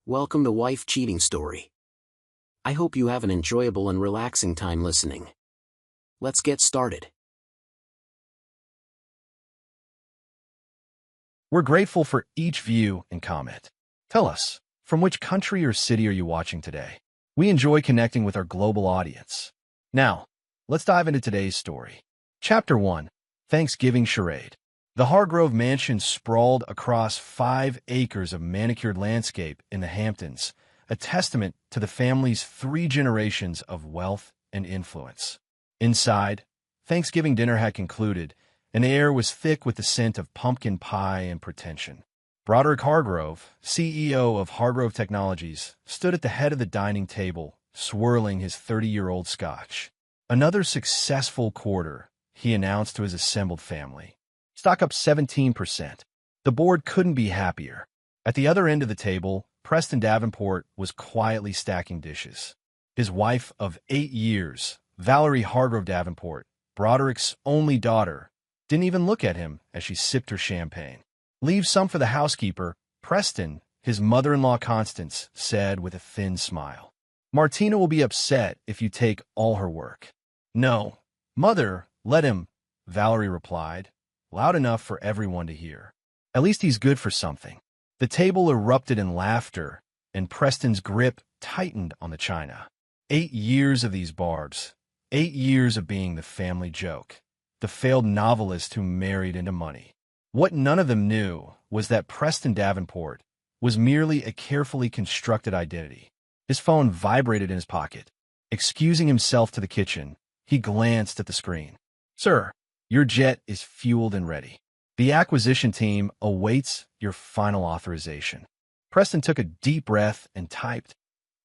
Welcome to Wife Cheating Story. I hope you have an enjoyable and relaxing time listening. Let's get started. We're grateful for each view and comment. Tell us, from which country or city are you watching today? We enjoy connecting with our global audience. Now, let's dive into today's story. Chapter 1, Thanksgiving Charade. The Hargrove Mansion sprawled across 5 acres of manicured landscape in the Hamptons, a testament to the family's 3 generations of wealth and influence. Inside, Thanksgiving dinner had concluded, and the air was thick with the scent of pumpkin pie and pretension. Broderick Hargrove, CEO of Hargrove Technologies, stood at the head of the dining table, swirling his 30-year-old scotch. Another successful quarter, he announced to his assembled family. Stock up 17%. The board couldn't be happier. At the other end of the table, Preston Davenport was quietly stacking dishes. His wife of 8 years, Valerie Hargrove Davenport, Broderick's only daughter, didn't even look at him as she sipped her champagne. "Leave some for the housekeeper," Preston, his mother-in-law Constance, said with a thin smile. "Martina will be upset if you take all her work." "No, Mother, let him," Valerie replied, loud enough for everyone to hear. "At least he's good for something." The table erupted in laughter, and Preston's grip tightened on the china. 8 years of these barbs. 8 years of being the family joke. The failed novelist who married into money. What none of them knew was that Preston Davenport was merely a carefully constructed identity. His phone vibrated in his pocket. Excusing himself to the kitchen, he glanced at the screen. "Sir, your jet is fueled and ready. The acquisition team awaits your final authorization." Preston took a deep breath and typed,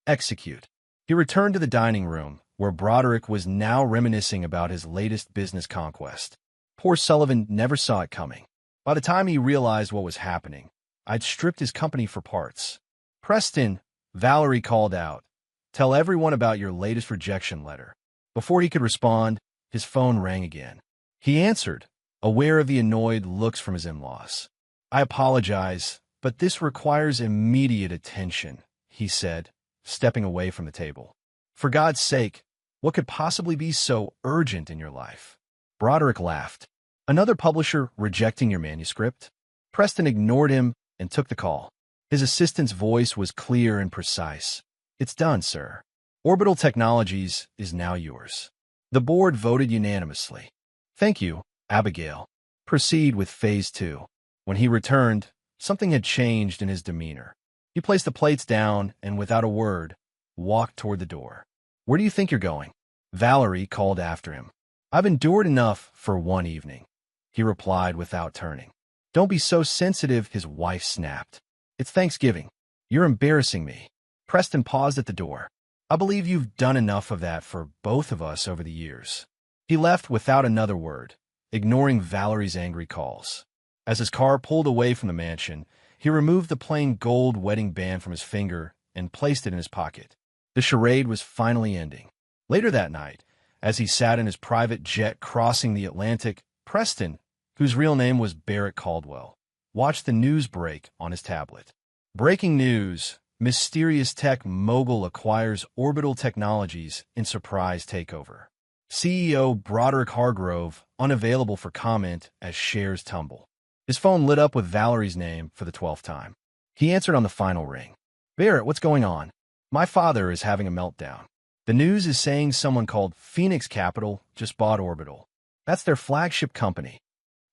"Execute." He returned to the dining room, where Broderick was now reminiscing about his latest business conquest. Poor Sullivan never saw it coming. By the time he realized what was happening, I'd stripped his company for parts. "Preston," Valerie called out, "tell everyone about your latest rejection letter." Before he could respond, his phone rang again. He answered, aware of the annoyed looks from his in-laws. "I apologize, but this requires immediate attention," he said, stepping away from the table. "For God's sake, what could possibly be so urgent in your life?" Broderick laughed. "Another publisher rejecting your manuscript?" Preston ignored him and took the call. His assistant's voice was clear and precise. "It's done, sir. Orbital Technologies is now yours." The board voted unanimously. "Thank you, Abigail. Proceed with Phase 2. When he returned, something had changed in his demeanor. He placed the plates down and, without a word, walked toward the door. "Where do you think you're going?" Valerie called after him. "I've endured enough for one evening," he replied without turning. "Don't be so sensitive," his wife snapped. "It's Thanksgiving. You're embarrassing me." Preston paused at the door. "I believe you've done enough of that for both of us over the years." He left without another word, ignoring Valerie's angry calls. As his car pulled away from the mansion, he removed the plain gold wedding band from his finger and placed it in his pocket. The charade was finally ending. Later that night, as he sat in his private jet crossing the Atlantic, Preston, whose real name was Barrett Caldwell, watched the news break on his tablet. Breaking news: mysterious tech mogul acquires Orbital Technologies in surprise takeover. CEO Broderick Hargrove unavailable for comment as shares tumble. His phone lit up with Valerie's name for the 12th time. He answered on the final ring. "Barrett, what's going on?" "My father is having a meltdown. The news is saying someone called Phoenix Capital just bought Orbital. That's their flagship company."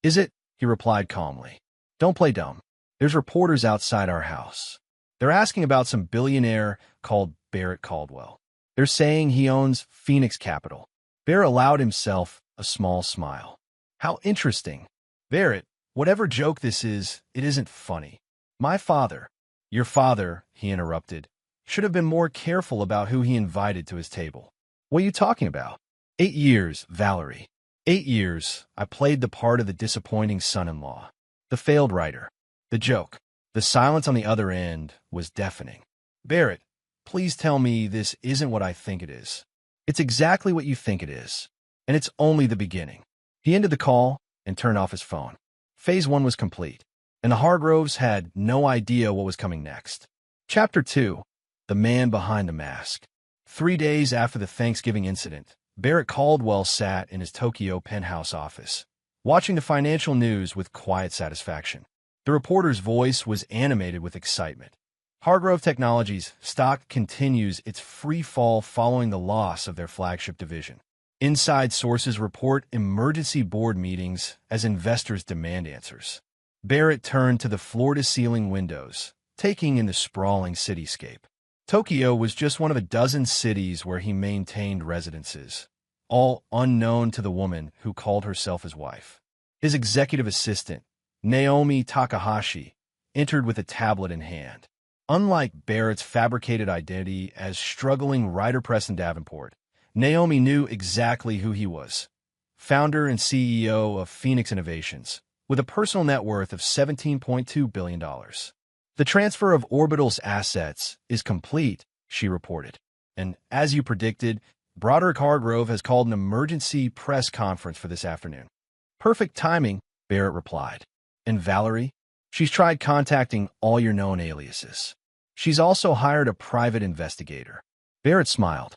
"Is it?" he replied calmly. "Don't play dumb. There's reporters outside our house. They're asking about some billionaire called Barrett Caldwell. They're saying he owns Phoenix Capital." Barrett allowed himself a small smile. "How interesting." "Barrett, whatever joke this is, it isn't funny. My father—" "Your father," he interrupted, "should have been more careful about who he invited to his table." "What are you talking about?" 8 years, Valerie. 8 years, I played the part of the disappointing son-in-law, the failed writer, the joke." The silence on the other end was deafening. "Barrett, please tell me this isn't what I think it is." "It's exactly what you think it is, and it's only the beginning." He ended the call and turned off his phone. Phase 1 was complete, and the Hargroves had no idea what was coming next. Chapter 2. The Man Behind the Mask. 3 days after the Thanksgiving incident, Barrett Caldwell sat in his Tokyo penthouse office, watching the financial news with quiet satisfaction. The reporter's voice was animated with excitement. Hargrove Technologies stock continues its free fall following the loss of their flagship division. Inside sources report emergency board meetings as investors demand answers. Barrett turned to the floor-to-ceiling windows, taking in the sprawling cityscape. Tokyo was just one of a dozen cities where he maintained residences, all unknown to the woman who called herself his wife. His executive assistant, Naomi Takahashi, entered with a tablet in hand. Unlike Barrett's fabricated identity as struggling writer Preston Davenport, Naomi knew exactly who he was. Founder and CEO of Phoenix Innovations, with a personal net worth of $17.2 billion. The transfer of Orbital's assets is complete, she reported. And as you predicted, Broderick Hargrove has called an emergency press conference for this afternoon. Perfect timing, Barrett replied. And Valerie? She's tried contacting all your known aliases. She's also hired a private investigator. Barrett smiled.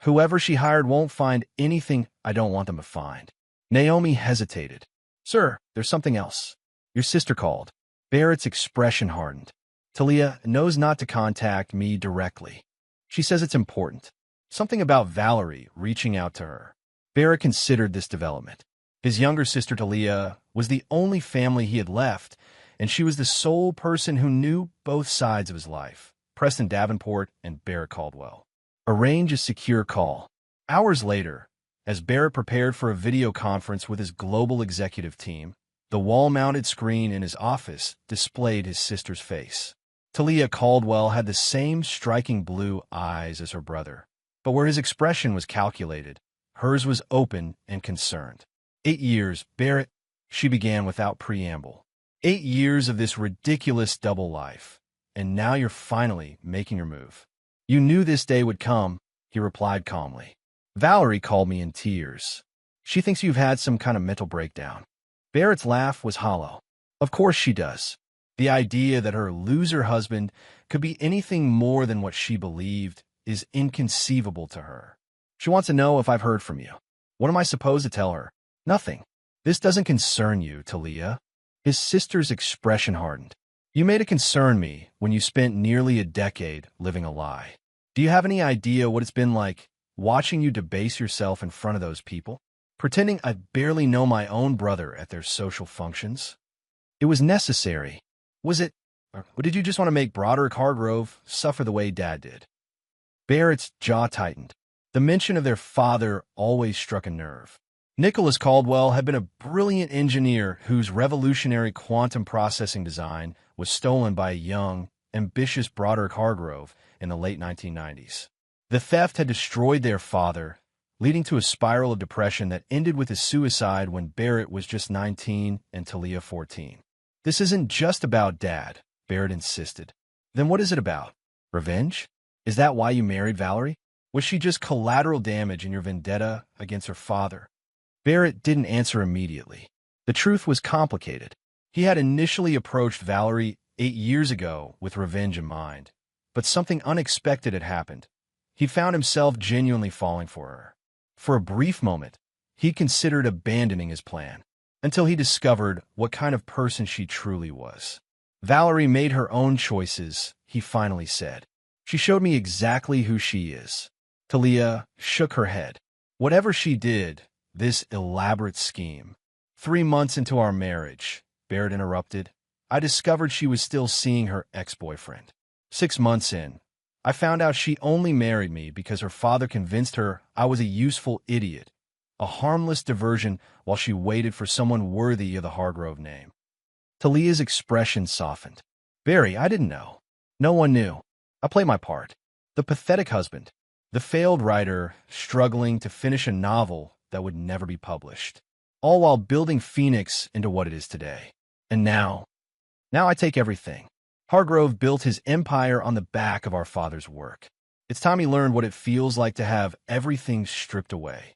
Whoever she hired won't find anything I don't want them to find. Naomi hesitated. Sir, there's something else. Your sister called. Barrett's expression hardened. Talia knows not to contact me directly. She says it's important. Something about Valerie reaching out to her. Barrett considered this development. His younger sister Talia was the only family he had left, and she was the sole person who knew both sides of his life, Preston Davenport and Barrett Caldwell. Arrange a secure call. Hours later, as Barrett prepared for a video conference with his global executive team, the wall-mounted screen in his office displayed his sister's face. Talia Caldwell had the same striking blue eyes as her brother, but where his expression was calculated, hers was open and concerned. 8 years, Barrett, she began without preamble. 8 years of this ridiculous double life, and now you're finally making your move. You knew this day would come, he replied calmly. Valerie called me in tears. She thinks you've had some kind of mental breakdown. Barrett's laugh was hollow. Of course she does. The idea that her loser husband could be anything more than what she believed is inconceivable to her. She wants to know if I've heard from you. What am I supposed to tell her? Nothing. This doesn't concern you, Talia. His sister's expression hardened. You made it concern me when you spent nearly a decade living a lie. Do you have any idea what it's been like watching you debase yourself in front of those people? Pretending I barely know my own brother at their social functions? It was necessary. Was it, or did you just want to make Broderick Hargrove suffer the way Dad did? Barrett's jaw tightened. The mention of their father always struck a nerve. Nicholas Caldwell had been a brilliant engineer whose revolutionary quantum processing design was stolen by a young, ambitious Broderick Hargrove in the late 1990s. The theft had destroyed their father, leading to a spiral of depression that ended with his suicide when Barrett was just 19 and Talia 14. This isn't just about Dad, Barrett insisted. Then what is it about? Revenge? Is that why you married Valerie? Was she just collateral damage in your vendetta against her father? Barrett didn't answer immediately. The truth was complicated. He had initially approached Valerie 8 years ago with revenge in mind, but something unexpected had happened. He found himself genuinely falling for her. For a brief moment, he considered abandoning his plan, until he discovered what kind of person she truly was. Valerie made her own choices, he finally said. She showed me exactly who she is. Talia shook her head. Whatever she did, this elaborate scheme. 3 months into our marriage, Barrett interrupted, I discovered she was still seeing her ex-boyfriend. 6 months in, I found out she only married me because her father convinced her I was a useful idiot, a harmless diversion while she waited for someone worthy of the Hargrove name. Talia's expression softened. Barry, I didn't know. No one knew. I played my part. The pathetic husband. The failed writer struggling to finish a novel that would never be published. All while building Phoenix into what it is today. And now I take everything. Hargrove built his empire on the back of our father's work. It's time he learned what it feels like to have everything stripped away.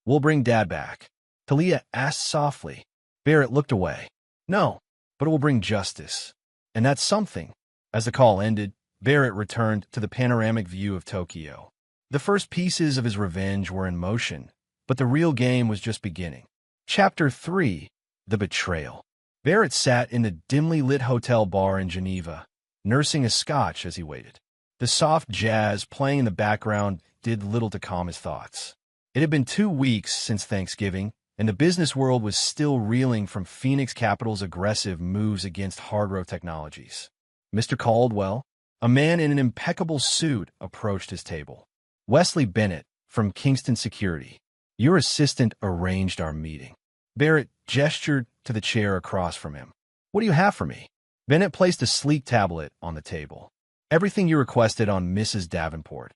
We'll bring Dad back. Talia asked softly. Barrett looked away. No, but it will bring justice. And that's something. As the call ended, Barrett returned to the panoramic view of Tokyo. The first pieces of his revenge were in motion, but the real game was just beginning. Chapter 3: The Betrayal. Barrett sat in the dimly lit hotel bar in Geneva, nursing a scotch as he waited. The soft jazz playing in the background did little to calm his thoughts. It had been 2 weeks since Thanksgiving, and the business world was still reeling from Phoenix Capital's aggressive moves against Hargrove Technologies. Mr. Caldwell, a man in an impeccable suit, approached his table. Wesley Bennett, from Kingston Security. Your assistant arranged our meeting. Barrett gestured to the chair across from him. What do you have for me? Bennett placed a sleek tablet on the table. Everything you requested on Mrs. Davenport.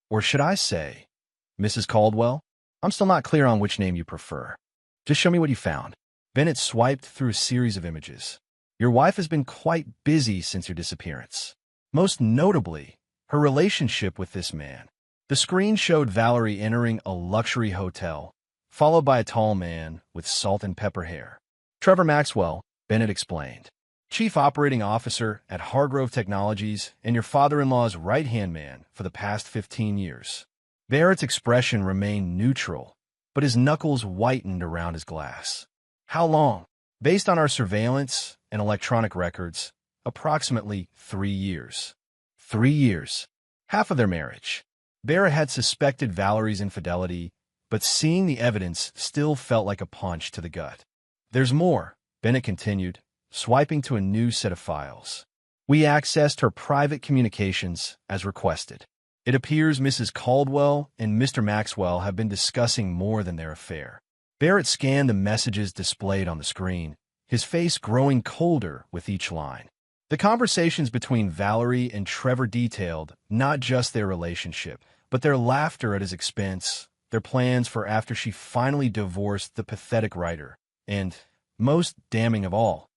Or should I say, Mrs. Caldwell? I'm still not clear on which name you prefer. Just show me what you found. Bennett swiped through a series of images. Your wife has been quite busy since your disappearance. Most notably, her relationship with this man. The screen showed Valerie entering a luxury hotel, followed by a tall man with salt and pepper hair. Trevor Maxwell, Bennett explained. Chief Operating Officer at Hargrove Technologies and your father-in-law's right-hand man for the past 15 years. Barrett's expression remained neutral, but his knuckles whitened around his glass. How long? Based on our surveillance and electronic records, approximately 3 years. 3 years. Half of their marriage. Barrett had suspected Valerie's infidelity, but seeing the evidence still felt like a punch to the gut. There's more, Bennett continued, swiping to a new set of files. We accessed her private communications as requested. It appears Mrs. Caldwell and Mr. Maxwell have been discussing more than their affair. Barrett scanned the messages displayed on the screen, his face growing colder with each line. The conversations between Valerie and Trevor detailed not just their relationship, but their laughter at his expense, their plans for after she finally divorced the pathetic writer, and, most damning of all,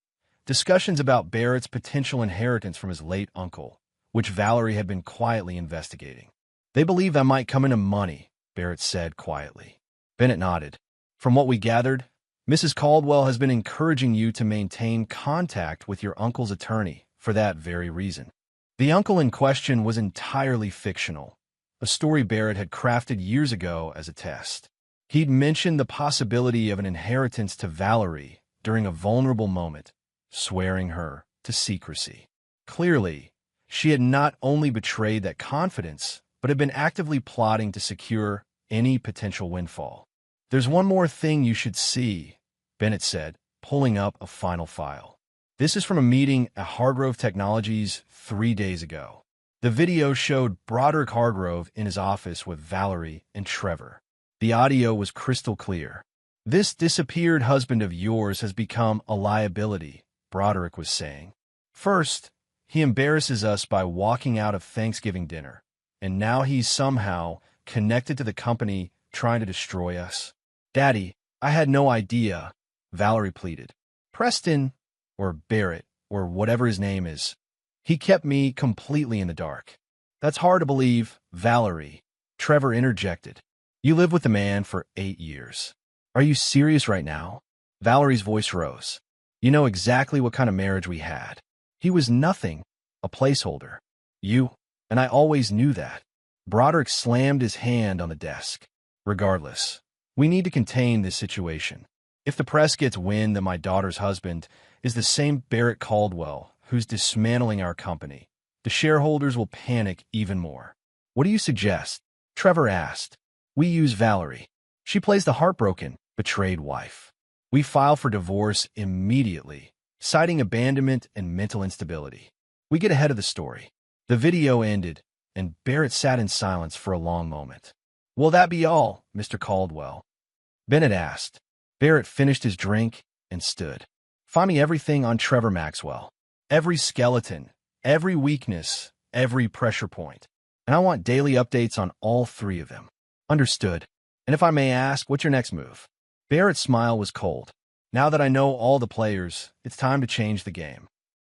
discussions about Barrett's potential inheritance from his late uncle, which Valerie had been quietly investigating. They believe that might come into money, Barrett said quietly. Bennett nodded. From what we gathered, Mrs. Caldwell has been encouraging you to maintain contact with your uncle's attorney for that very reason. The uncle in question was entirely fictional, a story Barrett had crafted years ago as a test. He'd mentioned the possibility of an inheritance to Valerie during a vulnerable moment, swearing her to secrecy. Clearly, she had not only betrayed that confidence, but had been actively plotting to secure any potential windfall. There's one more thing you should see, Bennett said, pulling up a final file. This is from a meeting at Hargrove Technologies 3 days ago. The video showed Broderick Hargrove in his office with Valerie and Trevor. The audio was crystal clear. This disappeared husband of yours has become a liability, Broderick was saying. First, he embarrasses us by walking out of Thanksgiving dinner, and now he's somehow connected to the company trying to destroy us. Daddy, I had no idea, Valerie pleaded. Preston, or Barrett, or whatever his name is, he kept me completely in the dark. That's hard to believe, Valerie, Trevor interjected. You lived with the man for 8 years. Are you serious right now? Valerie's voice rose. You know exactly what kind of marriage we had. He was nothing, a placeholder. You, and I always knew that. Broderick slammed his hand on the desk. Regardless, we need to contain this situation. If the press gets wind that my daughter's husband is the same Barrett Caldwell who's dismantling our company, the shareholders will panic even more. What do you suggest? Trevor asked. We use Valerie. She plays the heartbroken, betrayed wife. We file for divorce immediately, citing abandonment and mental instability. We get ahead of the story. The video ended, and Barrett sat in silence for a long moment. Will that be all, Mr. Caldwell? Bennett asked. Barrett finished his drink and stood. Find me everything on Trevor Maxwell. Every skeleton, every weakness, every pressure point. And I want daily updates on all 3 of them. Understood. And if I may ask, what's your next move? Barrett's smile was cold. Now that I know all the players, it's time to change the game.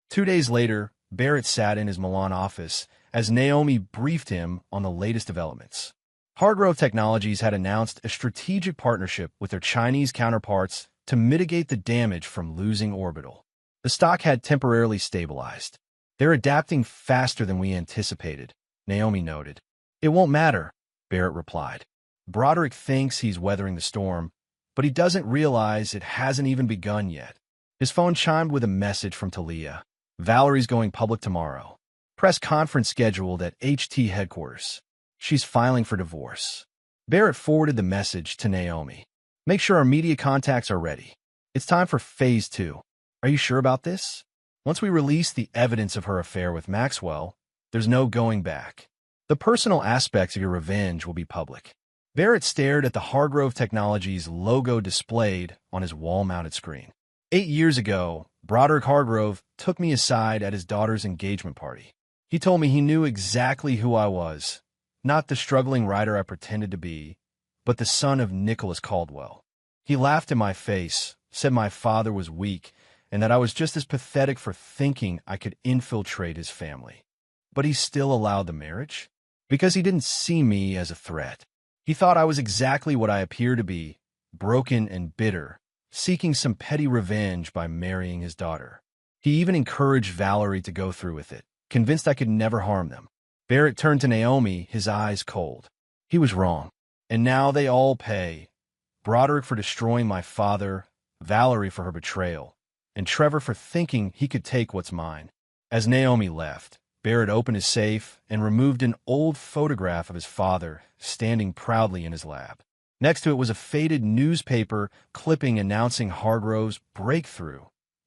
2 days later, Barrett sat in his Milan office as Naomi briefed him on the latest developments. Hargrove Technologies had announced a strategic partnership with their Chinese counterparts to mitigate the damage from losing Orbital. The stock had temporarily stabilized. They're adapting faster than we anticipated, Naomi noted. It won't matter, Barrett replied. Broderick thinks he's weathering the storm, but he doesn't realize it hasn't even begun yet. His phone chimed with a message from Talia. Valerie's going public tomorrow. Press conference scheduled at HT headquarters. She's filing for divorce. Barrett forwarded the message to Naomi. Make sure our media contacts are ready. It's time for phase 2. Are you sure about this? Once we release the evidence of her affair with Maxwell, there's no going back. The personal aspects of your revenge will be public. Barrett stared at the Hargrove Technologies logo displayed on his wall-mounted screen. 8 years ago, Broderick Hargrove took me aside at his daughter's engagement party. He told me he knew exactly who I was, not the struggling writer I pretended to be, but the son of Nicholas Caldwell. He laughed in my face, said my father was weak, and that I was just as pathetic for thinking I could infiltrate his family. But he still allowed the marriage? Because he didn't see me as a threat. He thought I was exactly what I appear to be, broken and bitter, seeking some petty revenge by marrying his daughter. He even encouraged Valerie to go through with it, convinced I could never harm them. Barrett turned to Naomi, his eyes cold. He was wrong. And now they all pay. Broderick for destroying my father, Valerie for her betrayal, and Trevor for thinking he could take what's mine. As Naomi left, Barrett opened his safe and removed an old photograph of his father standing proudly in his lap. Next to it was a faded newspaper clipping announcing Hargrove's breakthrough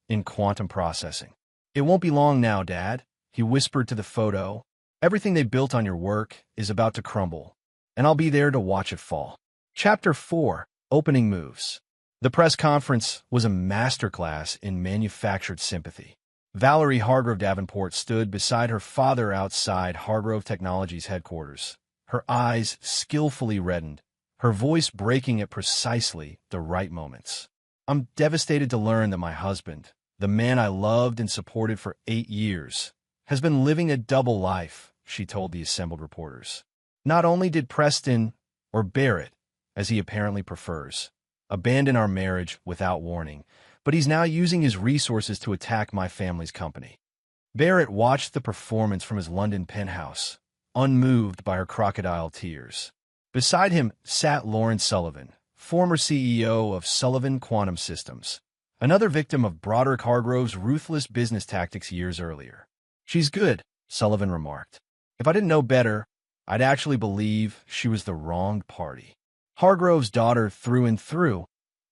in quantum processing. It won't be long now, Dad, he whispered to the photo. Everything they built on your work is about to crumble, and I'll be there to watch it fall. Chapter 4, Opening Moves. The press conference was a masterclass in manufactured sympathy. Valerie Hargrove Davenport stood beside her father outside Hargrove Technologies headquarters, her eyes skillfully reddened, her voice breaking at precisely the right moments. I'm devastated to learn that my husband, the man I loved and supported for 8 years, has been living a double life, she told the assembled reporters. Not only did Preston, or Barrett, as he apparently prefers, abandon our marriage without warning, but he's now using his resources to attack my family's company. Barrett watched the performance from his London penthouse, unmoved by her crocodile tears. Beside him sat Lauren Sullivan, former CEO of Sullivan Quantum Systems, another victim of Broderick Hargrove's ruthless business tactics years earlier. She's good, Sullivan remarked. If I didn't know better, I'd actually believe she was the wronged party. Hargrove's daughter through and through,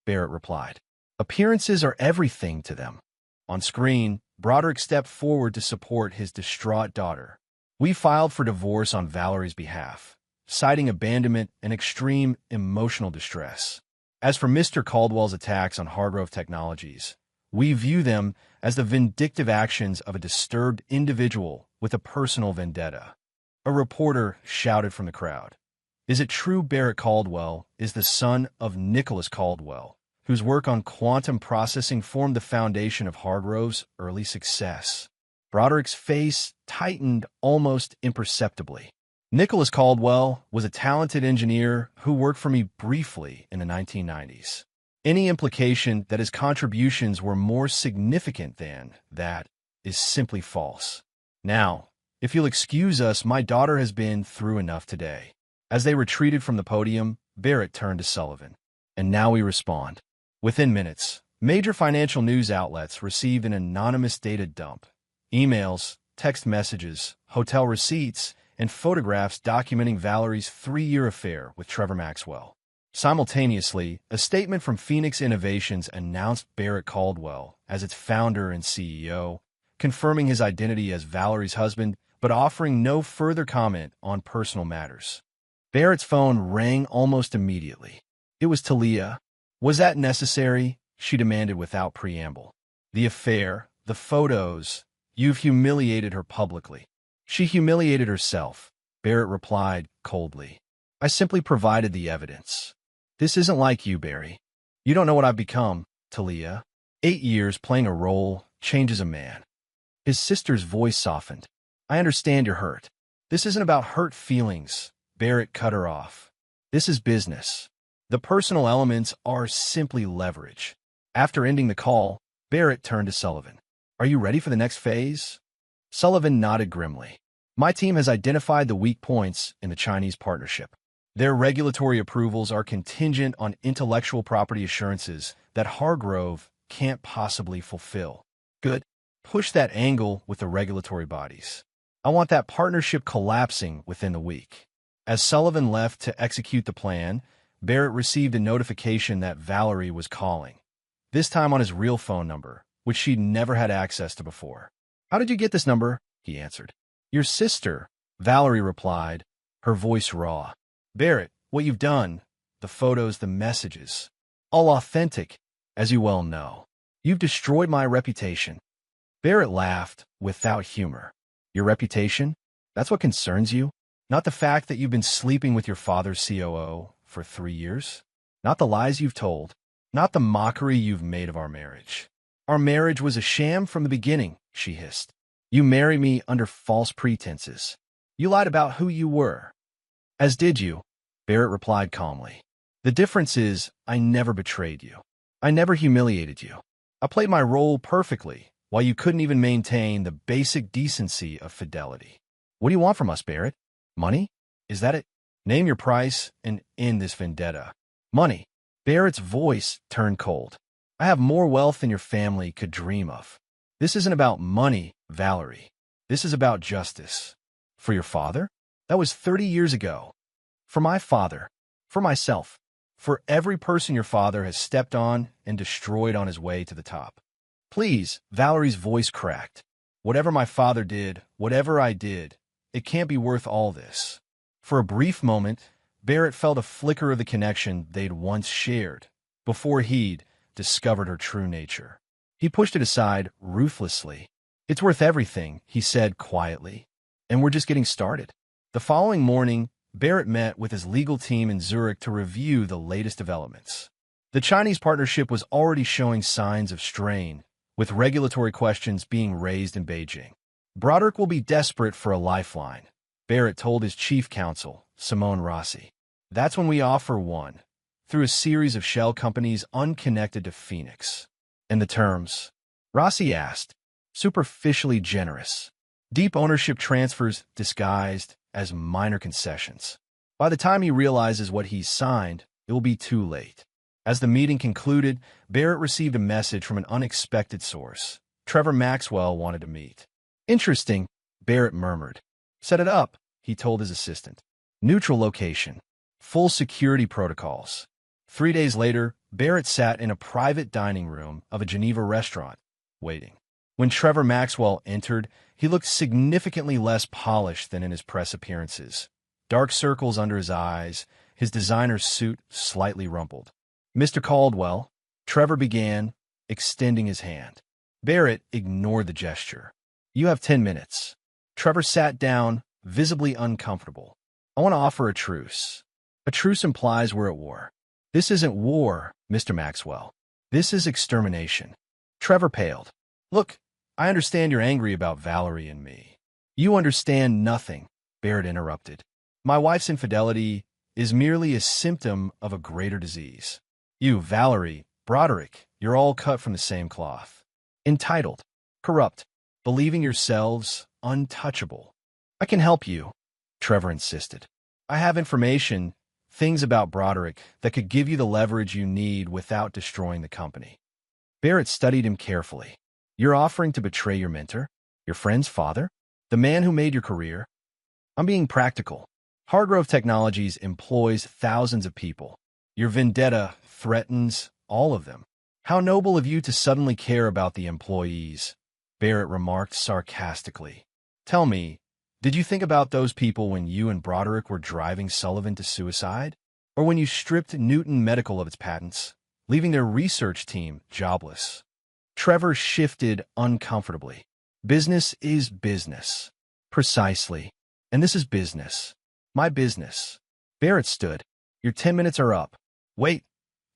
Barrett replied. Appearances are everything to them. On screen, Broderick stepped forward to support his distraught daughter. We filed for divorce on Valerie's behalf, citing abandonment and extreme emotional distress. As for Mr. Caldwell's attacks on Hargrove Technologies, we view them as the vindictive actions of a disturbed individual with a personal vendetta. A reporter shouted from the crowd. Is it true Barrett Caldwell is the son of Nicholas Caldwell, whose work on quantum processing formed the foundation of Hargrove's early success? Broderick's face tightened almost imperceptibly. Nicholas Caldwell was a talented engineer who worked for me briefly in the 1990s. Any implication that his contributions were more significant than that is simply false. Now, if you'll excuse us, my daughter has been through enough today. As they retreated from the podium, Barrett turned to Sullivan. And now we respond. Within minutes, major financial news outlets received an anonymous data dump. Emails, text messages, hotel receipts, and photographs documenting Valerie's 3-year affair with Trevor Maxwell. Simultaneously, a statement from Phoenix Innovations announced Barrett Caldwell as its founder and CEO, confirming his identity as Valerie's husband, but offering no further comment on personal matters. Barrett's phone rang almost immediately. It was Talia. Was that necessary? She demanded without preamble. The affair, the photos, you've humiliated her publicly. She humiliated herself, Barrett replied coldly. I simply provided the evidence. This isn't like you, Barry. You don't know what I've become, Talia. 8 years playing a role changes a man. His sister's voice softened. I understand you're hurt. This isn't about hurt feelings, Barrett cut her off. This is business. The personal elements are simply leverage. After ending the call, Barrett turned to Sullivan. Are you ready for the next phase? Sullivan nodded grimly. My team has identified the weak points in the Chinese partnership. Their regulatory approvals are contingent on intellectual property assurances that Hargrove can't possibly fulfill. Good. Push that angle with the regulatory bodies. I want that partnership collapsing within the week. As Sullivan left to execute the plan, Barrett received a notification that Valerie was calling, this time on his real phone number, which she'd never had access to before. How did you get this number? He answered. Your sister, Valerie replied, her voice raw. Barrett, what you've done, the photos, the messages, all authentic, as you well know. You've destroyed my reputation. Barrett laughed, without humor. Your reputation? That's what concerns you? Not the fact that you've been sleeping with your father's COO for 3 years? Not the lies you've told? Not the mockery you've made of our marriage? Our marriage was a sham from the beginning, she hissed. You married me under false pretenses. You lied about who you were. As did you, Barrett replied calmly. The difference is, I never betrayed you. I never humiliated you. I played my role perfectly, while you couldn't even maintain the basic decency of fidelity. What do you want from us, Barrett? Money? Is that it? Name your price and end this vendetta. Money. Barrett's voice turned cold. I have more wealth than your family could dream of. This isn't about money, Valerie. This is about justice. For your father? That was 30 years ago. For my father. For myself. For every person your father has stepped on and destroyed on his way to the top. Please, Valerie's voice cracked. Whatever my father did, whatever I did, it can't be worth all this. For a brief moment, Barrett felt a flicker of the connection they'd once shared, before he'd discovered her true nature. He pushed it aside ruthlessly. It's worth everything, he said quietly. And we're just getting started. The following morning, Barrett met with his legal team in Zurich to review the latest developments. The Chinese partnership was already showing signs of strain, with regulatory questions being raised in Beijing. Broderick will be desperate for a lifeline, Barrett told his chief counsel, Simone Rossi. That's when we offer one, through a series of shell companies unconnected to Phoenix. And the terms? Rossi asked, superficially generous. Deep ownership transfers disguised as minor concessions. By the time he realizes what he's signed, it will be too late. As the meeting concluded, Barrett received a message from an unexpected source. Trevor Maxwell wanted to meet. Interesting, Barrett murmured. Set it up, he told his assistant. Neutral location. Full security protocols. 3 days later, Barrett sat in a private dining room of a Geneva restaurant, waiting. When Trevor Maxwell entered, he looked significantly less polished than in his press appearances. Dark circles under his eyes, his designer suit slightly rumpled. Mr. Caldwell, Trevor began, extending his hand. Barrett ignored the gesture. You have 10 minutes. Trevor sat down, visibly uncomfortable. I want to offer a truce. A truce implies we're at war. This isn't war, Mr. Maxwell. This is extermination. Trevor paled. Look, I understand you're angry about Valerie and me. You understand nothing, Barrett interrupted. My wife's infidelity is merely a symptom of a greater disease. You, Valerie, Broderick, you're all cut from the same cloth. Entitled, corrupt, believing yourselves untouchable. I can help you, Trevor insisted. I have information, things about Broderick that could give you the leverage you need without destroying the company. Barrett studied him carefully. You're offering to betray your mentor, your friend's father, the man who made your career? I'm being practical. Hargrove Technologies employs thousands of people. Your vendetta threatens all of them. How noble of you to suddenly care about the employees, Barrett remarked sarcastically. Tell me, did you think about those people when you and Broderick were driving Sullivan to suicide? Or when you stripped Newton Medical of its patents, leaving their research team jobless? Trevor shifted uncomfortably. Business is business. Precisely. And this is business. My business. Barrett stood. Your 10 minutes are up. Wait.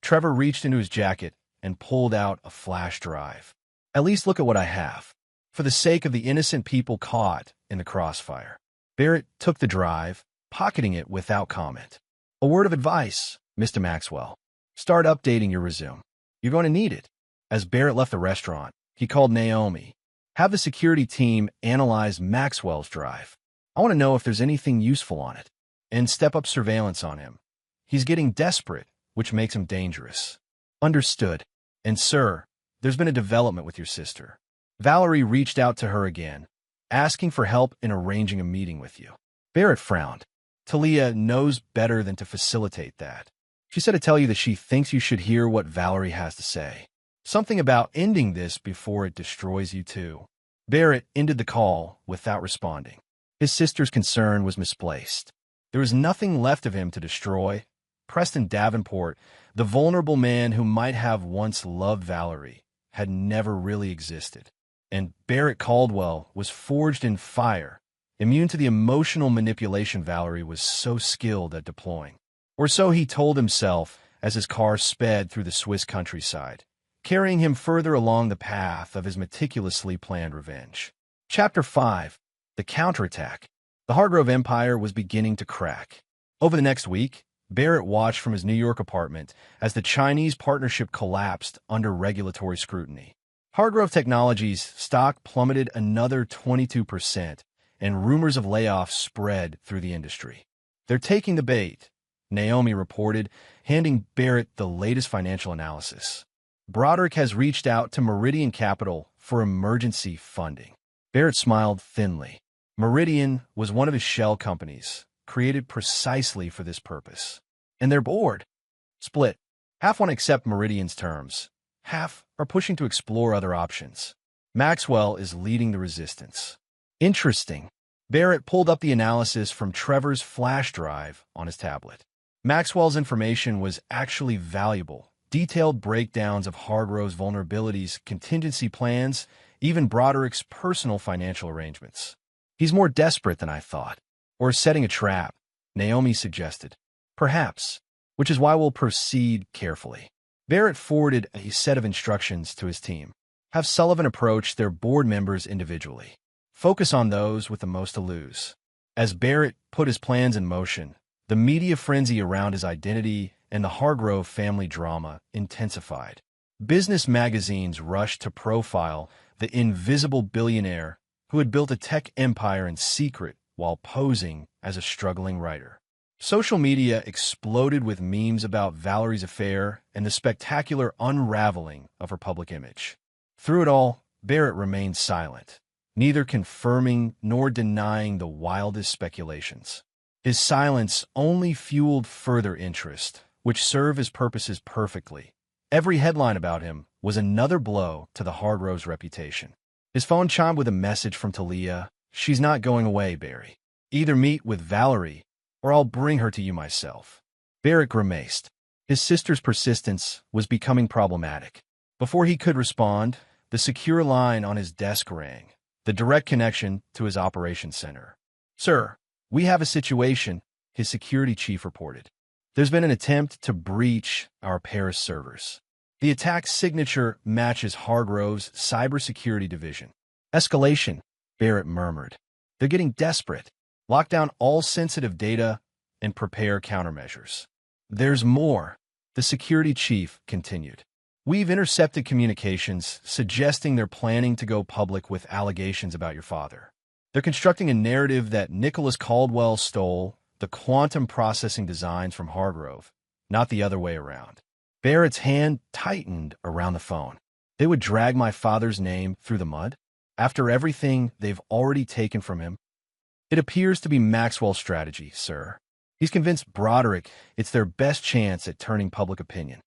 Trevor reached into his jacket and pulled out a flash drive. At least look at what I have. For the sake of the innocent people caught in the crossfire. Barrett took the drive, pocketing it without comment. A word of advice, Mr. Maxwell. Start updating your resume. You're going to need it. As Barrett left the restaurant, he called Naomi. Have the security team analyze Maxwell's drive. I want to know if there's anything useful on it. And step up surveillance on him. He's getting desperate, which makes him dangerous. Understood. And sir, there's been a development with your sister. Valerie reached out to her again, asking for help in arranging a meeting with you. Barrett frowned. Talia knows better than to facilitate that. She said to tell you that she thinks you should hear what Valerie has to say. Something about ending this before it destroys you too. Barrett ended the call without responding. His sister's concern was misplaced. There was nothing left of him to destroy. Preston Davenport, the vulnerable man who might have once loved Valerie, had never really existed. And Barrett Caldwell was forged in fire, immune to the emotional manipulation Valerie was so skilled at deploying. Or so he told himself as his car sped through the Swiss countryside, carrying him further along the path of his meticulously planned revenge. Chapter 5. The Counterattack. The Hargrove Empire was beginning to crack. Over the next week, Barrett watched from his New York apartment as the Chinese partnership collapsed under regulatory scrutiny. Hargrove Technologies' stock plummeted another 22%, and rumors of layoffs spread through the industry. "They're taking the bait," Naomi reported, handing Barrett the latest financial analysis. "Broderick has reached out to Meridian Capital for emergency funding." Barrett smiled thinly. Meridian was one of his shell companies, created precisely for this purpose. And their board split. Half want to accept Meridian's terms. Half are pushing to explore other options. Maxwell is leading the resistance. Interesting. Barrett pulled up the analysis from Trevor's flash drive on his tablet. Maxwell's information was actually valuable. Detailed breakdowns of Hargrove's vulnerabilities, contingency plans, even Broderick's personal financial arrangements. "He's more desperate than I thought. Or setting a trap," Naomi suggested. "Perhaps, which is why we'll proceed carefully." Barrett forwarded a set of instructions to his team. Have Sullivan approach their board members individually. Focus on those with the most to lose. As Barrett put his plans in motion, the media frenzy around his identity and the Hargrove family drama intensified. Business magazines rushed to profile the invisible billionaire who had built a tech empire in secret while posing as a struggling writer. Social media exploded with memes about Valerie's affair and the spectacular unraveling of her public image. Through it all, Barrett remained silent, neither confirming nor denying the wildest speculations. His silence only fueled further interest, which served his purposes perfectly. Every headline about him was another blow to the Hargrove's reputation. His phone chimed with a message from Talia. "She's not going away, Barry. Either meet with Valerie, or I'll bring her to you myself." Barrett grimaced. His sister's persistence was becoming problematic. Before he could respond, the secure line on his desk rang, the direct connection to his operations center. "Sir, we have a situation," his security chief reported. "There's been an attempt to breach our Paris servers. The attack's signature matches Hargrove's cybersecurity division." "Escalation," Barrett murmured. "They're getting desperate. Lock down all sensitive data and prepare countermeasures." "There's more," the security chief continued. "We've intercepted communications suggesting they're planning to go public with allegations about your father. They're constructing a narrative that Nicholas Caldwell stole the quantum processing designs from Hargrove, not the other way around." Barrett's hand tightened around the phone. "They would drag my father's name through the mud? After everything they've already taken from him?" "It appears to be Maxwell's strategy, sir. He's convinced Broderick it's their best chance at turning public opinion."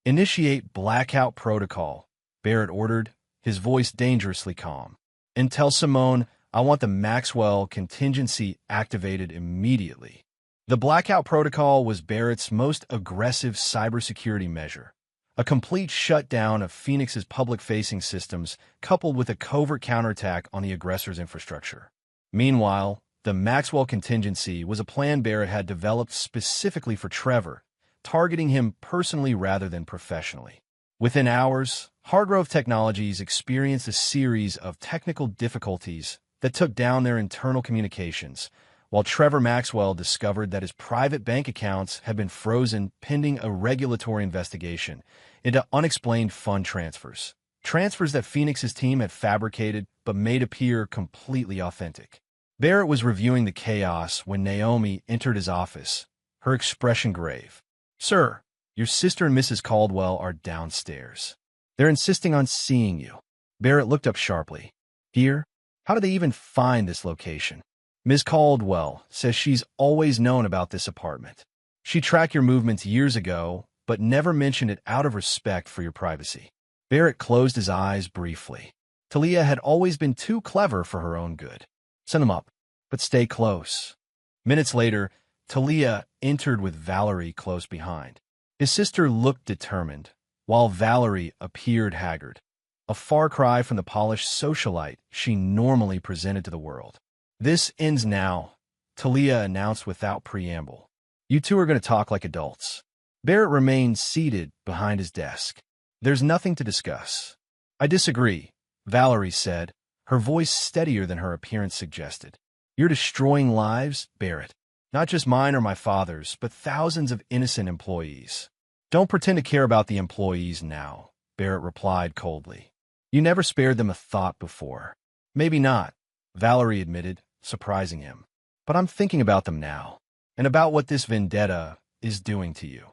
"Initiate blackout protocol," Barrett ordered, his voice dangerously calm. "And tell Simone I want the Maxwell contingency activated immediately." The blackout protocol was Barrett's most aggressive cybersecurity measure, a complete shutdown of Phoenix's public-facing systems coupled with a covert counterattack on the aggressor's infrastructure. Meanwhile, the Maxwell contingency was a plan Barrett had developed specifically for Trevor, targeting him personally rather than professionally. Within hours, Hargrove Technologies experienced a series of technical difficulties that took down their internal communications, while Trevor Maxwell discovered that his private bank accounts had been frozen pending a regulatory investigation into unexplained fund transfers. transfers that Phoenix's team had fabricated but made appear completely authentic. Barrett was reviewing the chaos when Naomi entered his office, her expression grave. "Sir, your sister and Mrs. Caldwell are downstairs. They're insisting on seeing you." Barrett looked up sharply. "Here? How did they even find this location?" "Ms. Caldwell says she's always known about this apartment. She tracked your movements years ago, but never mentioned it out of respect for your privacy." Barrett closed his eyes briefly. Talia had always been too clever for her own good. "Send them up, but stay close." Minutes later, Talia entered with Valerie close behind. His sister looked determined, while Valerie appeared haggard, a far cry from the polished socialite she normally presented to the world. "This ends now," Talia announced without preamble. "You two are going to talk like adults." Barrett remained seated behind his desk. "There's nothing to discuss." "I disagree," Valerie said, her voice steadier than her appearance suggested. "You're destroying lives, Barrett. Not just mine or my father's, but thousands of innocent employees." "Don't pretend to care about the employees now," Barrett replied coldly. "You never spared them a thought before." "Maybe not," Valerie admitted, surprising him. "But I'm thinking about them now, and about what this vendetta is doing to you."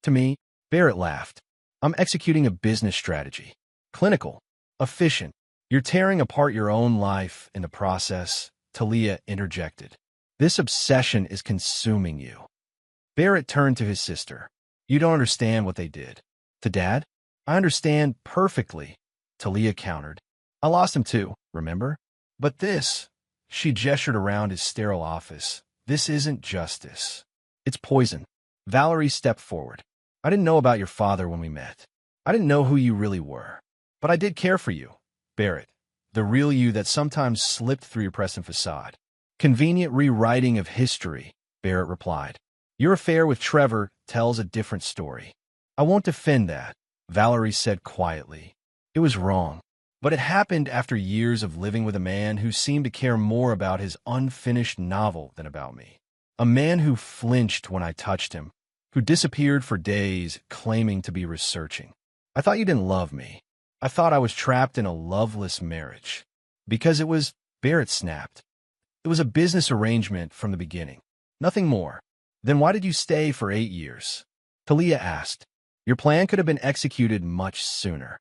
"To me?" Barrett laughed. "I'm executing a business strategy. Clinical. Efficient. You're tearing apart your own life in the process," Talia interjected. "This obsession is consuming you." Barrett turned to his sister. "You don't understand what they did." "To Dad?" "I understand perfectly," Talia countered. "I lost him too, remember? But this," she gestured around his sterile office, "this isn't justice. It's poison." Valerie stepped forward. "I didn't know about your father when we met. I didn't know who you really were. But I did care for you, Barrett, the real you that sometimes slipped through your present facade." "Convenient rewriting of history," Barrett replied. "Your affair with Trevor tells a different story." "I won't defend that," Valerie said quietly. "It was wrong. But it happened after years of living with a man who seemed to care more about his unfinished novel than about me. A man who flinched when I touched him, who disappeared for days claiming to be researching. I thought you didn't love me. I thought I was trapped in a loveless marriage." "Because it was," Barrett snapped. "It was a business arrangement from the beginning. Nothing more." "Then why did you stay for 8 years?" Talia asked. "Your plan could have been executed much sooner."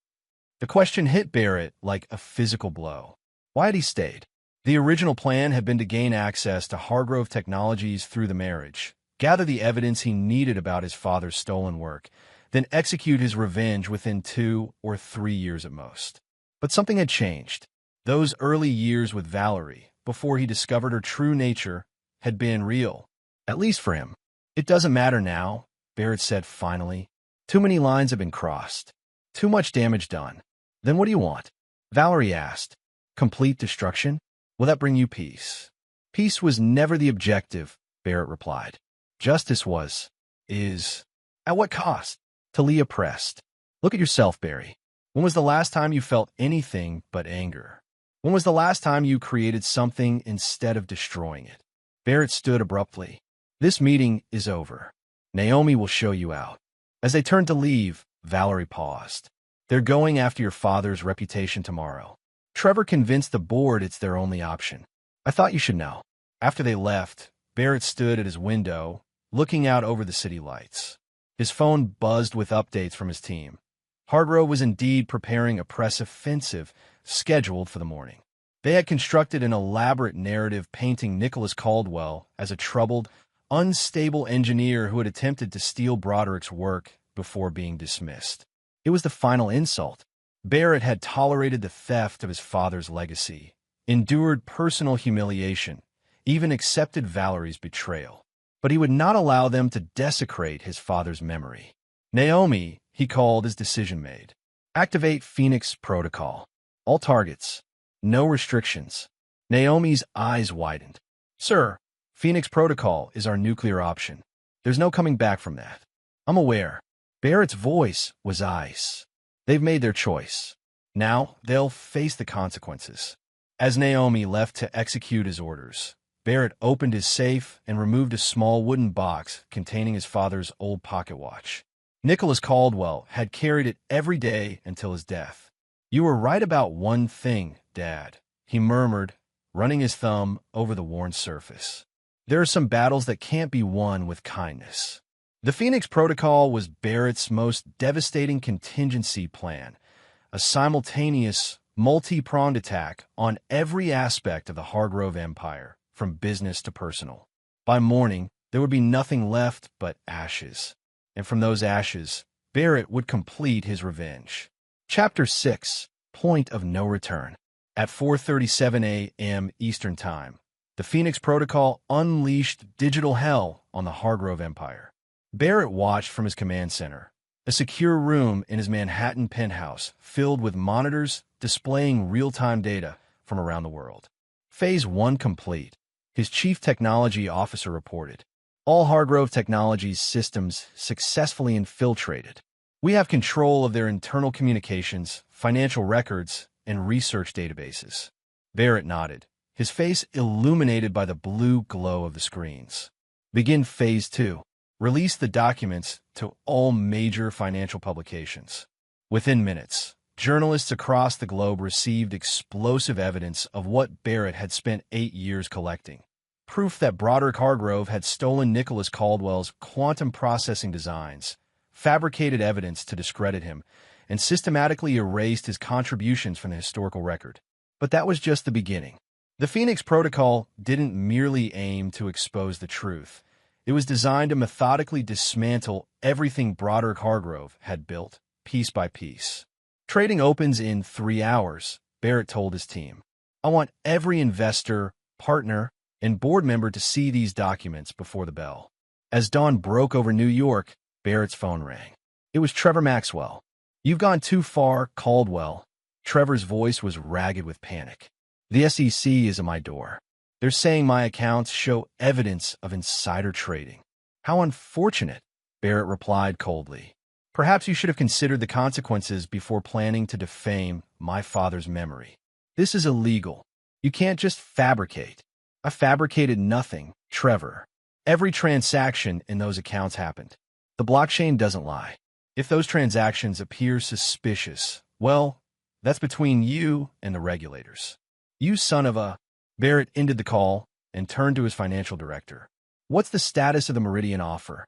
The question hit Barrett like a physical blow. Why had he stayed? The original plan had been to gain access to Hargrove Technologies through the marriage, gather the evidence he needed about his father's stolen work, then execute his revenge within 2 or 3 years at most. But something had changed. Those early years with Valerie, before he discovered her true nature, had been real, at least for him. "It doesn't matter now," Barrett said finally. "Too many lines have been crossed. Too much damage done." "Then what do you want?" Valerie asked. "Complete destruction? Will that bring you peace?" "Peace was never the objective," Barrett replied. "Justice was. Is. At what cost?" Talia pressed. "Look at yourself, Barry. When was the last time you felt anything but anger? When was the last time you created something instead of destroying it?" Barrett stood abruptly. "This meeting is over. Naomi will show you out." As they turned to leave, Valerie paused. "They're going after your father's reputation tomorrow. Trevor convinced the board it's their only option. I thought you should know." After they left, Barrett stood at his window, looking out over the city lights. His phone buzzed with updates from his team. Hargrove was indeed preparing a press offensive scheduled for the morning. They had constructed an elaborate narrative painting Nicholas Caldwell as a troubled, unstable engineer who had attempted to steal Broderick's work before being dismissed. It was the final insult. Barrett had tolerated the theft of his father's legacy, endured personal humiliation, even accepted Valerie's betrayal. But he would not allow them to desecrate his father's memory. "Naomi," he called his decision made. "Activate Phoenix Protocol. All targets. No restrictions." Naomi's eyes widened. "Sir, Phoenix Protocol is our nuclear option. There's no coming back from that." "I'm aware." Barrett's voice was ice. "They've made their choice. Now they'll face the consequences." As Naomi left to execute his orders, Barrett opened his safe and removed a small wooden box containing his father's old pocket watch. Nicholas Caldwell had carried it every day until his death. You were right about one thing, Dad, he murmured, running his thumb over the worn surface. There are some battles that can't be won with kindness. The Phoenix Protocol was Barrett's most devastating contingency plan, a simultaneous, multi-pronged attack on every aspect of the Hargrove empire, from business to personal. By morning, there would be nothing left but ashes. And from those ashes, Barrett would complete his revenge. Chapter 6, Point of No Return. At 4:37 a.m. Eastern Time, the Phoenix Protocol unleashed digital hell on the Hargrove empire. Barrett watched from his command center, a secure room in his Manhattan penthouse filled with monitors displaying real-time data from around the world. Phase 1 complete, his chief technology officer reported. All Hargrove Technologies systems successfully infiltrated. We have control of their internal communications, financial records, and research databases. Barrett nodded, his face illuminated by the blue glow of the screens. Begin Phase 2. Release the documents to all major financial publications. Within minutes, journalists across the globe received explosive evidence of what Barrett had spent 8 years collecting. Proof that Broderick Hargrove had stolen Nicholas Caldwell's quantum processing designs, fabricated evidence to discredit him, and systematically erased his contributions from the historical record. But that was just the beginning. The Phoenix Protocol didn't merely aim to expose the truth. It was designed to methodically dismantle everything Broderick Hargrove had built, piece by piece. Trading opens in 3 hours, Barrett told his team. I want every investor, partner, and board member to see these documents before the bell. As dawn broke over New York, Barrett's phone rang. It was Trevor Maxwell. You've gone too far, Caldwell. Trevor's voice was ragged with panic. The SEC is at my door. They're saying my accounts show evidence of insider trading. How unfortunate, Barrett replied coldly. Perhaps you should have considered the consequences before planning to defame my father's memory. This is illegal. You can't just fabricate. I fabricated nothing, Trevor. Every transaction in those accounts happened. The blockchain doesn't lie. If those transactions appear suspicious, well, that's between you and the regulators. You son of a... Barrett ended the call and turned to his financial director. What's the status of the Meridian offer?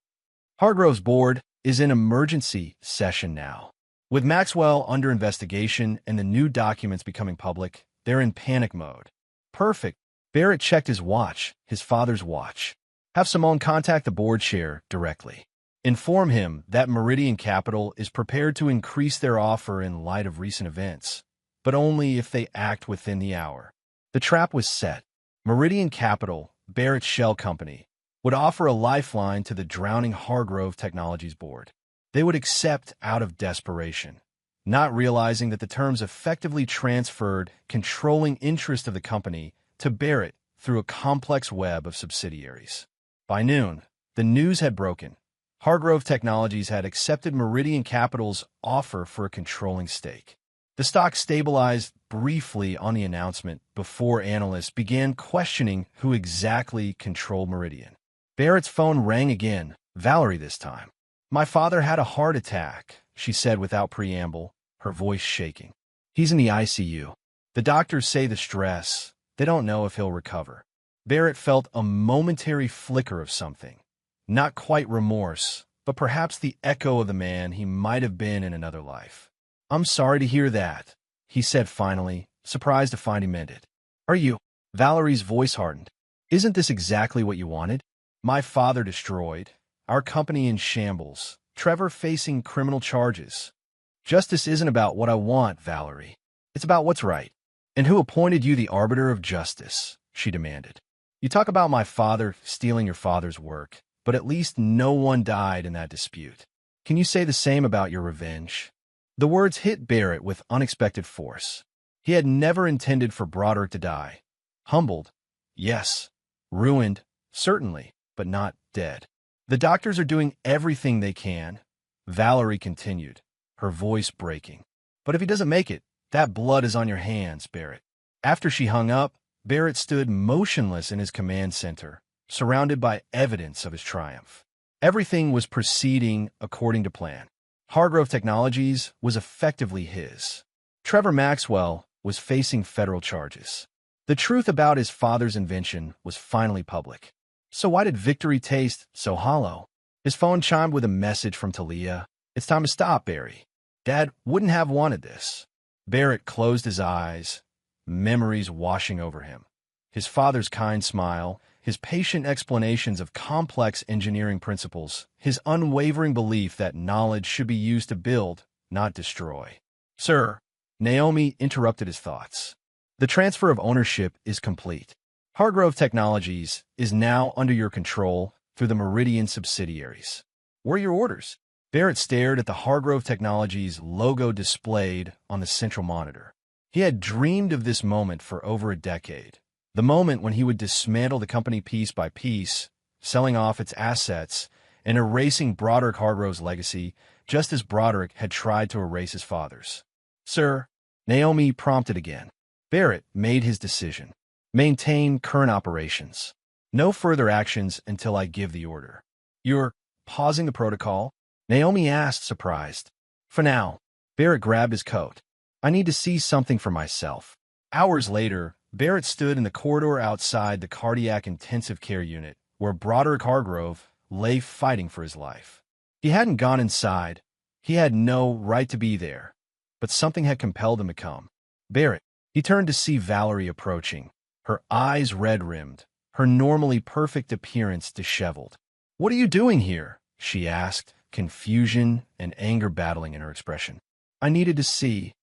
Hargrove's board is in emergency session now. With Maxwell under investigation and the new documents becoming public, they're in panic mode. Perfect. Barrett checked his watch, his father's watch. Have Simone contact the board chair directly. Inform him that Meridian Capital is prepared to increase their offer in light of recent events, but only if they act within the hour. The trap was set. Meridian Capital, Barrett's shell company, would offer a lifeline to the drowning Hargrove Technologies board. They would accept out of desperation, not realizing that the terms effectively transferred controlling interest of the company to Barrett through a complex web of subsidiaries. By noon, the news had broken. Hargrove Technologies had accepted Meridian Capital's offer for a controlling stake. The stock stabilized briefly on the announcement before analysts began questioning who exactly controlled Meridian. Barrett's phone rang again, Valerie this time. My father had a heart attack, she said without preamble, her voice shaking. He's in the ICU. The doctors say the stress. They don't know if he'll recover. Barrett felt a momentary flicker of something. Not quite remorse, but perhaps the echo of the man he might have been in another life. I'm sorry to hear that, he said finally, surprised to find he meant it. Are you? Valerie's voice hardened. Isn't this exactly what you wanted? My father destroyed. Our company in shambles. Trevor facing criminal charges. Justice isn't about what I want, Valerie. It's about what's right. And who appointed you the arbiter of justice? She demanded. You talk about my father stealing your father's work, but at least no one died in that dispute. Can you say the same about your revenge? The words hit Barrett with unexpected force. He had never intended for Broderick to die. Humbled, yes. Ruined, certainly, but not dead. The doctors are doing everything they can, Valerie continued, her voice breaking. But if he doesn't make it, that blood is on your hands, Barrett. After she hung up, Barrett stood motionless in his command center, surrounded by evidence of his triumph. Everything was proceeding according to plan. Hargrove Technologies was effectively his. Trevor Maxwell was facing federal charges. The truth about his father's invention was finally public. So why did victory taste so hollow? His phone chimed with a message from Talia. "It's time to stop, Barry. Dad wouldn't have wanted this." Barrett closed his eyes, memories washing over him. His father's kind smile, his patient explanations of complex engineering principles, his unwavering belief that knowledge should be used to build, not destroy. "Sir," Naomi interrupted his thoughts. "The transfer of ownership is complete. Hargrove Technologies is now under your control through the Meridian subsidiaries. What are your orders?" Barrett stared at the Hargrove Technologies logo displayed on the central monitor. He had dreamed of this moment for over a decade. The moment when he would dismantle the company piece by piece, selling off its assets and erasing Broderick Hargrove's legacy, just as Broderick had tried to erase his father's. "Sir," Naomi prompted again. Barrett made his decision. "Maintain current operations. No further actions until I give the order." "You're pausing the protocol?" Naomi asked, surprised. "For now." Barrett grabbed his coat. "I need to see something for myself." Hours later, Barrett stood in the corridor outside the cardiac intensive care unit, where Broderick Hargrove lay fighting for his life. He hadn't gone inside. He had no right to be there, but something had compelled him to come. "Barrett." He turned to see Valerie approaching, her eyes red-rimmed, her normally perfect appearance disheveled. "What are you doing here?" she asked, confusion and anger battling in her expression. "I needed to see,"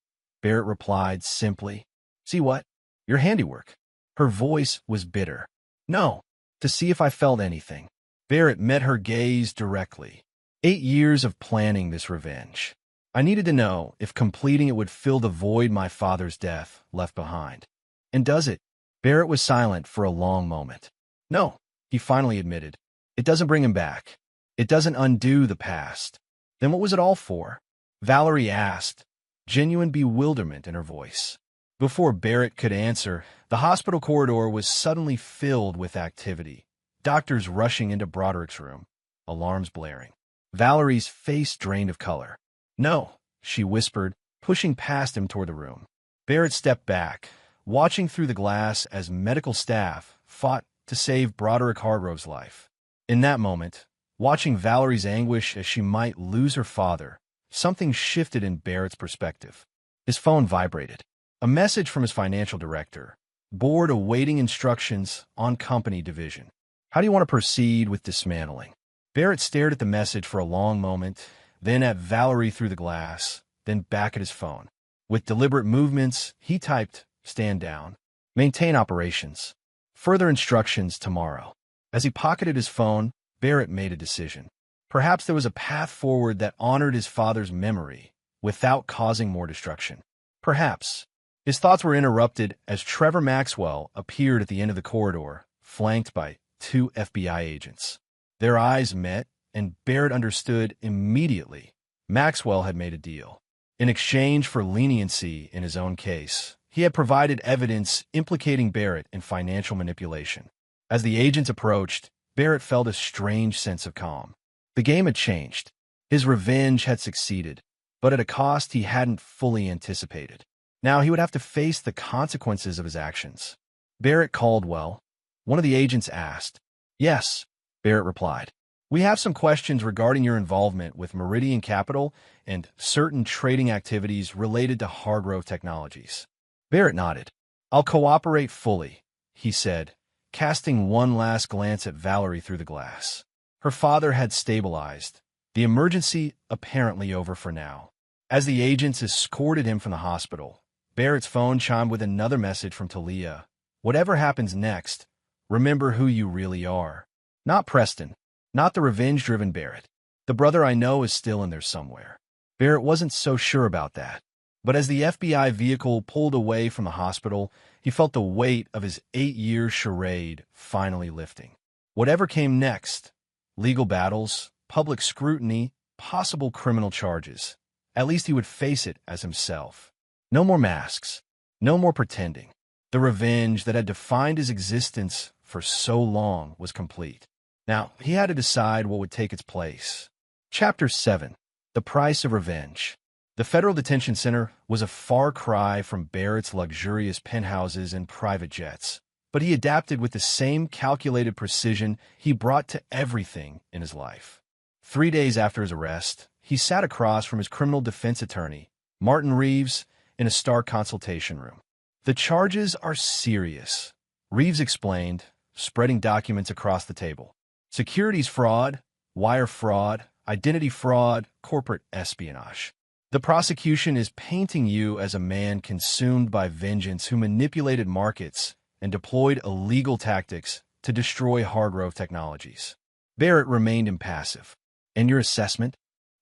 Barrett replied simply. "See what?" "Your handiwork." Her voice was bitter. "No, to see if I felt anything." Barrett met her gaze directly. 8 years of planning this revenge. I needed to know if completing it would fill the void my father's death left behind. "And does it?" Barrett was silent for a long moment. "No," he finally admitted. "It doesn't bring him back. It doesn't undo the past." "Then what was it all for?" Valerie asked, genuine bewilderment in her voice. Before Barrett could answer, the hospital corridor was suddenly filled with activity. Doctors rushing into Broderick's room, alarms blaring. Valerie's face drained of color. "No," she whispered, pushing past him toward the room. Barrett stepped back, watching through the glass as medical staff fought to save Broderick Hargrove's life. In that moment, watching Valerie's anguish as she might lose her father, something shifted in Barrett's perspective. His phone vibrated. A message from his financial director, board awaiting instructions on company division. "How do you want to proceed with dismantling?" Barrett stared at the message for a long moment, then at Valerie through the glass, then back at his phone. With deliberate movements, he typed, "Stand down. Maintain operations. Further instructions tomorrow." As he pocketed his phone, Barrett made a decision. Perhaps there was a path forward that honored his father's memory without causing more destruction. Perhaps. His thoughts were interrupted as Trevor Maxwell appeared at the end of the corridor, flanked by 2 FBI agents. Their eyes met, and Barrett understood immediately. Maxwell had made a deal. In exchange for leniency in his own case, he had provided evidence implicating Barrett in financial manipulation. As the agents approached, Barrett felt a strange sense of calm. The game had changed. His revenge had succeeded, but at a cost he hadn't fully anticipated. Now he would have to face the consequences of his actions. "Barrett Caldwell?" one of the agents asked. "Yes," Barrett replied. "We have some questions regarding your involvement with Meridian Capital and certain trading activities related to Hargrove Technologies." Barrett nodded. "I'll cooperate fully," he said, casting one last glance at Valerie through the glass. Her father had stabilized, the emergency apparently over for now. As the agents escorted him from the hospital, Barrett's phone chimed with another message from Talia. "Whatever happens next, remember who you really are. Not Preston, not the revenge-driven Barrett. The brother I know is still in there somewhere." Barrett wasn't so sure about that. But as the FBI vehicle pulled away from the hospital, he felt the weight of his 8-year charade finally lifting. Whatever came next, legal battles, public scrutiny, possible criminal charges, at least he would face it as himself. No more masks, no more pretending. The revenge that had defined his existence for so long was complete. Now, he had to decide what would take its place. Chapter 7. The Price of Revenge. The federal detention center was a far cry from Barrett's luxurious penthouses and private jets, but he adapted with the same calculated precision he brought to everything in his life. 3 days after his arrest, he sat across from his criminal defense attorney, Martin Reeves, in a stark consultation room. "The charges are serious," Reeves explained, spreading documents across the table. "Securities fraud, wire fraud, identity fraud, corporate espionage. The prosecution is painting you as a man consumed by vengeance who manipulated markets and deployed illegal tactics to destroy Hargrove Technologies." Barrett remained impassive. "And your assessment?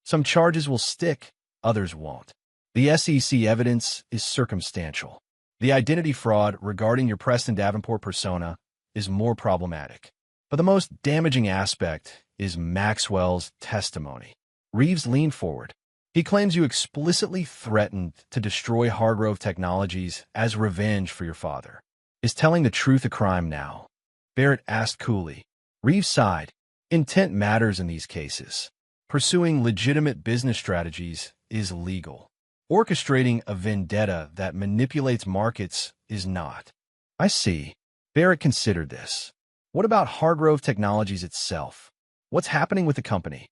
Some charges will stick, others won't. The SEC evidence is circumstantial. The identity fraud regarding your Preston Davenport persona is more problematic. But the most damaging aspect is Maxwell's testimony." Reeves leaned forward. "He claims you explicitly threatened to destroy Hargrove Technologies as revenge for your father. Is telling the truth a crime now?" Barrett asked coolly. Reeves sighed. "Intent matters in these cases. Pursuing legitimate business strategies is legal. Orchestrating a vendetta that manipulates markets is not." "I see." Barrett considered this. "What about Hargrove Technologies itself? What's happening with the company?"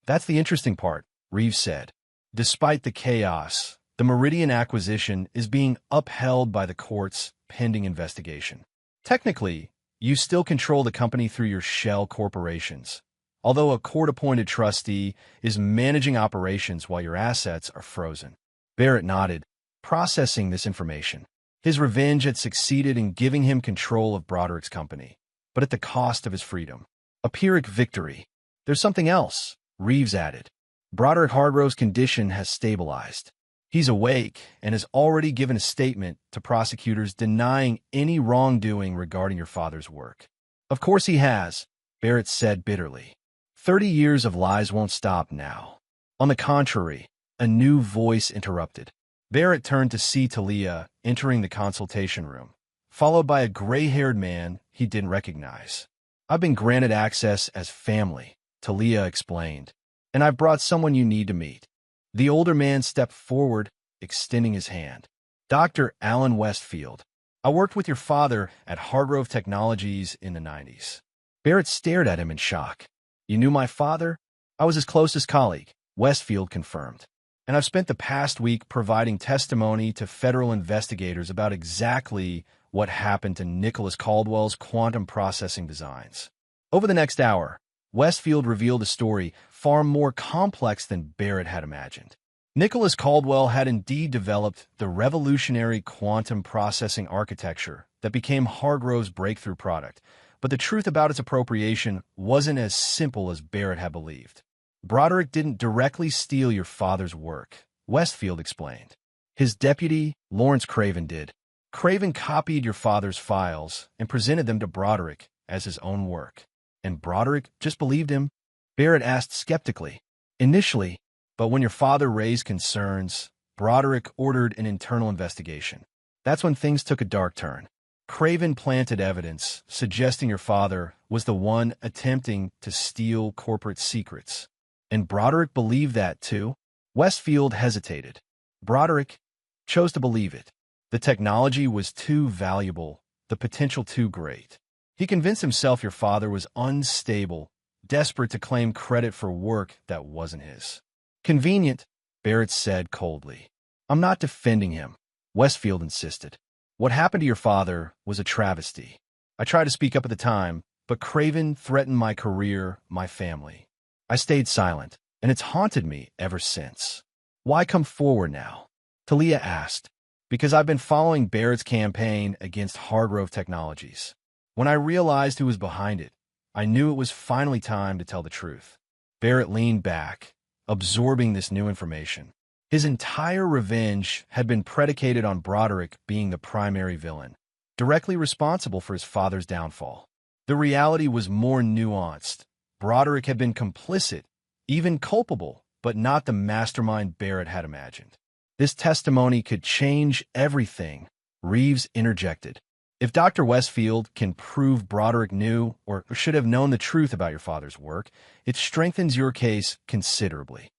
"That's the interesting part," Reeves said. "Despite the chaos, the Meridian acquisition is being upheld by the courts pending investigation. Technically, you still control the company through your shell corporations, although a court-appointed trustee is managing operations while your assets are frozen." Barrett nodded, processing this information. His revenge had succeeded in giving him control of Broderick's company, but at the cost of his freedom. A Pyrrhic victory. "There's something else," Reeves added. "Broderick Hargrove's condition has stabilized. He's awake and has already given a statement to prosecutors denying any wrongdoing regarding your father's work." "Of course he has," Barrett said bitterly. 30 years of lies won't stop now." On the contrary, a new voice interrupted. Barrett turned to see Talia entering the consultation room, followed by a gray-haired man he didn't recognize. "I've been granted access as family," Talia explained, "and I've brought someone you need to meet." The older man stepped forward, extending his hand. "Dr. Alan Westfield. I worked with your father at Hargrove Technologies in the 90s. Barrett stared at him in shock. "You knew my father?" "I was his closest colleague," Westfield confirmed. "And I've spent the past week providing testimony to federal investigators about exactly what happened to Nicholas Caldwell's quantum processing designs." Over the next hour, Westfield revealed a story far more complex than Barrett had imagined. Nicholas Caldwell had indeed developed the revolutionary quantum processing architecture that became Hargrove's breakthrough product, but the truth about its appropriation wasn't as simple as Barrett had believed. "Broderick didn't directly steal your father's work," Westfield explained. "His deputy, Lawrence Craven, did. Craven copied your father's files and presented them to Broderick as his own work. And Broderick just believed him?" Barrett asked skeptically. "Initially, but when your father raised concerns, Broderick ordered an internal investigation. That's when things took a dark turn. Craven planted evidence suggesting your father was the one attempting to steal corporate secrets. And Broderick believed that too?" Westfield hesitated. "Broderick chose to believe it. The technology was too valuable, the potential too great. He convinced himself your father was unstable, desperate to claim credit for work that wasn't his." "Convenient," Barrett said coldly. "I'm not defending him," Westfield insisted. "What happened to your father was a travesty. I tried to speak up at the time, but Craven threatened my career, my family. I stayed silent, and it's haunted me ever since." "Why come forward now?" Talia asked. "Because I've been following Barrett's campaign against Hargrove Technologies. When I realized who was behind it, I knew it was finally time to tell the truth." Barrett leaned back, absorbing this new information. His entire revenge had been predicated on Broderick being the primary villain, directly responsible for his father's downfall. The reality was more nuanced. Broderick had been complicit, even culpable, but not the mastermind Barrett had imagined. "This testimony could change everything," Reeves interjected. "If Dr. Westfield can prove Broderick knew or should have known the truth about your father's work, it strengthens your case considerably."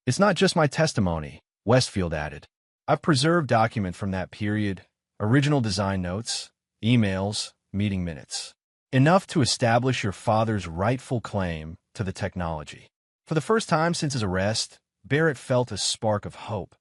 "It's not just my testimony," Westfield added. I've preserved documents from that period, original design notes, emails, meeting minutes. Enough to establish your father's rightful claim to the technology. For the first time since his arrest, Barrett felt a spark of hope,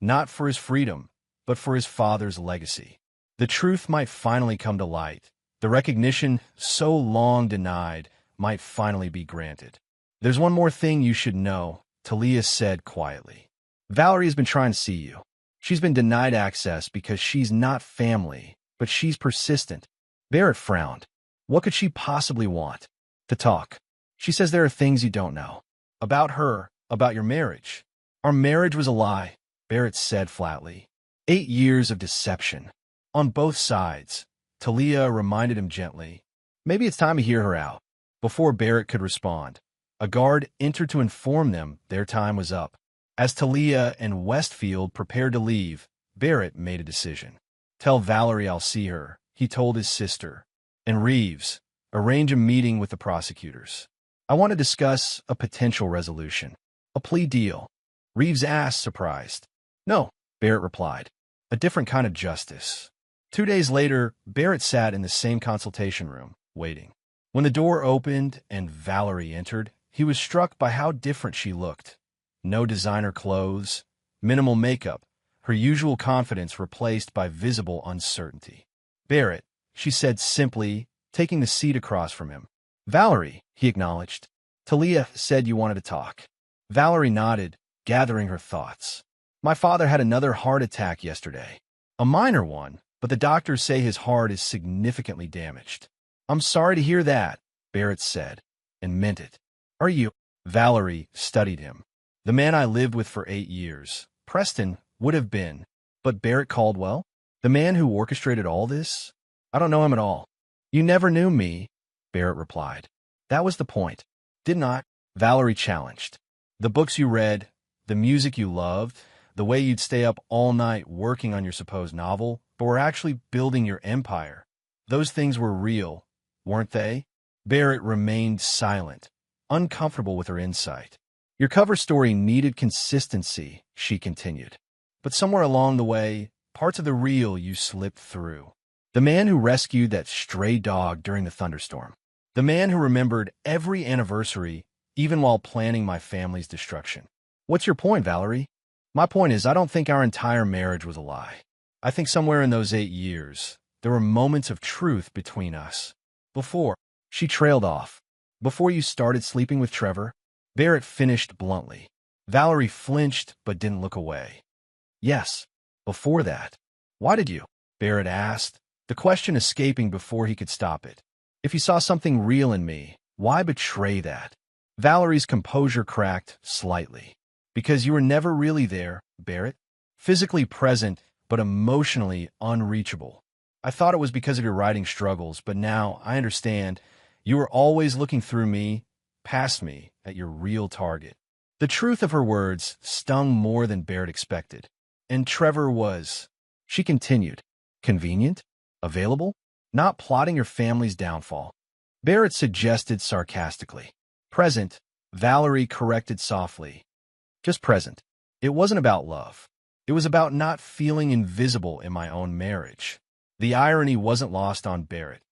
not for his freedom, but for his father's legacy. The truth might finally come to light. The recognition so long denied might finally be granted. There's one more thing you should know, Talia said quietly. Valerie has been trying to see you. She's been denied access because she's not family, but she's persistent. Barrett frowned. What could she possibly want? To talk. She says there are things you don't know. About her, about your marriage. Our marriage was a lie, Barrett said flatly. 8 years of deception. On both sides. Talia reminded him gently. Maybe it's time to hear her out. Before Barrett could respond, a guard entered to inform them their time was up. As Talia and Westfield prepared to leave, Barrett made a decision. Tell Valerie I'll see her, he told his sister. And Reeves, arrange a meeting with the prosecutors. I want to discuss a potential resolution. A plea deal. Reeves asked, surprised. No, Barrett replied. A different kind of justice. 2 days later, Barrett sat in the same consultation room, waiting. When the door opened and Valerie entered, he was struck by how different she looked. No designer clothes, minimal makeup, her usual confidence replaced by visible uncertainty. Barrett, she said simply, taking the seat across from him. Valerie, he acknowledged. Talia said you wanted to talk. Valerie nodded, gathering her thoughts. My father had another heart attack yesterday. A minor one, but the doctors say his heart is significantly damaged. I'm sorry to hear that, Barrett said, and meant it. Are you? Valerie studied him. The man I lived with for 8 years. Preston would have been. But Barrett Caldwell? The man who orchestrated all this? I don't know him at all. You never knew me, Barrett replied. That was the point. Did not? Valerie challenged. The books you read, the music you loved, the way you'd stay up all night working on your supposed novel, but were actually building your empire. Those things were real, weren't they? Barrett remained silent, uncomfortable with her insight. Your cover story needed consistency, she continued. But somewhere along the way, parts of the real you slipped through. The man who rescued that stray dog during the thunderstorm. The man who remembered every anniversary, even while planning my family's destruction. What's your point, Valerie? My point is, I don't think our entire marriage was a lie. I think somewhere in those 8 years, there were moments of truth between us. Before, she trailed off. Before you started sleeping with Trevor, Barrett finished bluntly. Valerie flinched but didn't look away. Yes, before that. Why did you? Barrett asked, the question escaping before he could stop it. If you saw something real in me, why betray that? Valerie's composure cracked slightly. Because you were never really there, Barrett. Physically present, but emotionally unreachable. I thought it was because of your writing struggles, but now I understand. You were always looking through me, past me, at your real target. The truth of her words stung more than Barrett expected. And Trevor was, she continued, convenient, available, not plotting your family's downfall. Barrett suggested sarcastically. Present, Valerie corrected softly. Just present. It wasn't about love. It was about not feeling invisible in my own marriage. The irony wasn't lost on Barrett.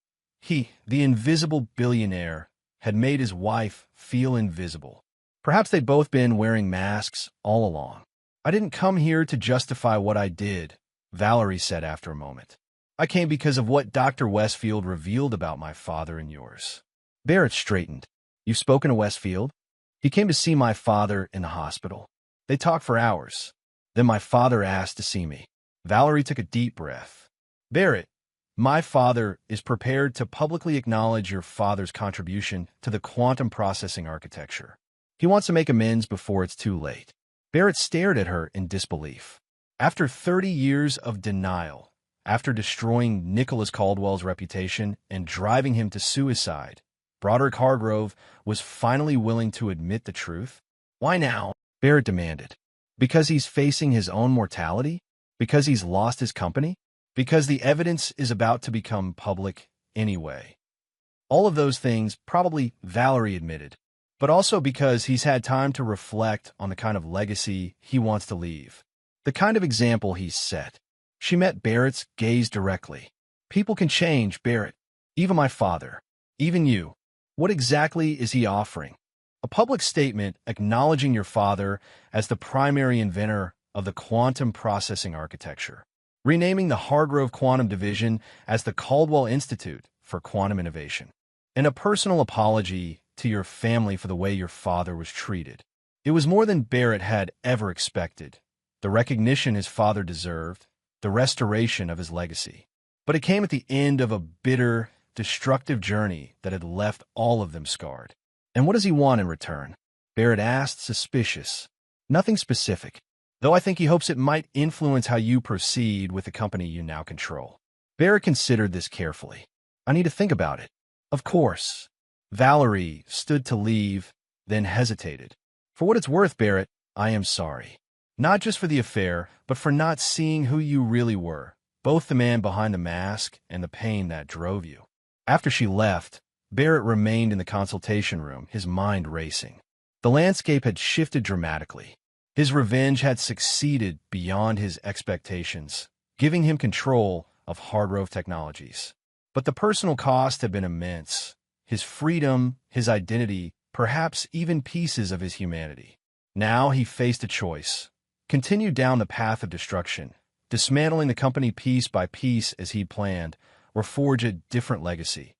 He, the invisible billionaire, had made his wife feel invisible. Perhaps they'd both been wearing masks all along. I didn't come here to justify what I did, Valerie said after a moment. I came because of what Dr. Westfield revealed about my father and yours. Barrett straightened. You've spoken to Westfield? He came to see my father in the hospital. They talked for hours. Then my father asked to see me. Valerie took a deep breath. Barrett, my father is prepared to publicly acknowledge your father's contribution to the quantum processing architecture. He wants to make amends before it's too late. Barrett stared at her in disbelief. After 30 years of denial, after destroying Nicholas Caldwell's reputation and driving him to suicide, Broderick Hargrove was finally willing to admit the truth. Why now? Barrett demanded. Because he's facing his own mortality? Because he's lost his company? Because the evidence is about to become public anyway. All of those things probably Valerie admitted, but also because he's had time to reflect on the kind of legacy he wants to leave. The kind of example he set. She met Barrett's gaze directly. People can change, Barrett. Even my father. Even you. What exactly is he offering? A public statement acknowledging your father as the primary inventor of the quantum processing architecture, renaming the Hargrove Quantum Division as the Caldwell Institute for Quantum Innovation, and a personal apology to your family for the way your father was treated. It was more than Barrett had ever expected. The recognition his father deserved, the restoration of his legacy. But it came at the end of a bitter, destructive journey that had left all of them scarred. And what does he want in return? Barrett asked, suspicious. Nothing specific, though I think he hopes it might influence how you proceed with the company you now control. Barrett considered this carefully. I need to think about it. Of course. Valerie stood to leave, then hesitated. For what it's worth, Barrett, I am sorry. Not just for the affair, but for not seeing who you really were, both the man behind the mask and the pain that drove you. After she left, Barrett remained in the consultation room, his mind racing. The landscape had shifted dramatically. His revenge had succeeded beyond his expectations, giving him control of Hargrove Technologies. But the personal cost had been immense. His freedom, his identity, perhaps even pieces of his humanity. Now he faced a choice. Continue down the path of destruction, dismantling the company piece by piece as he'd planned, or forge a different legacy,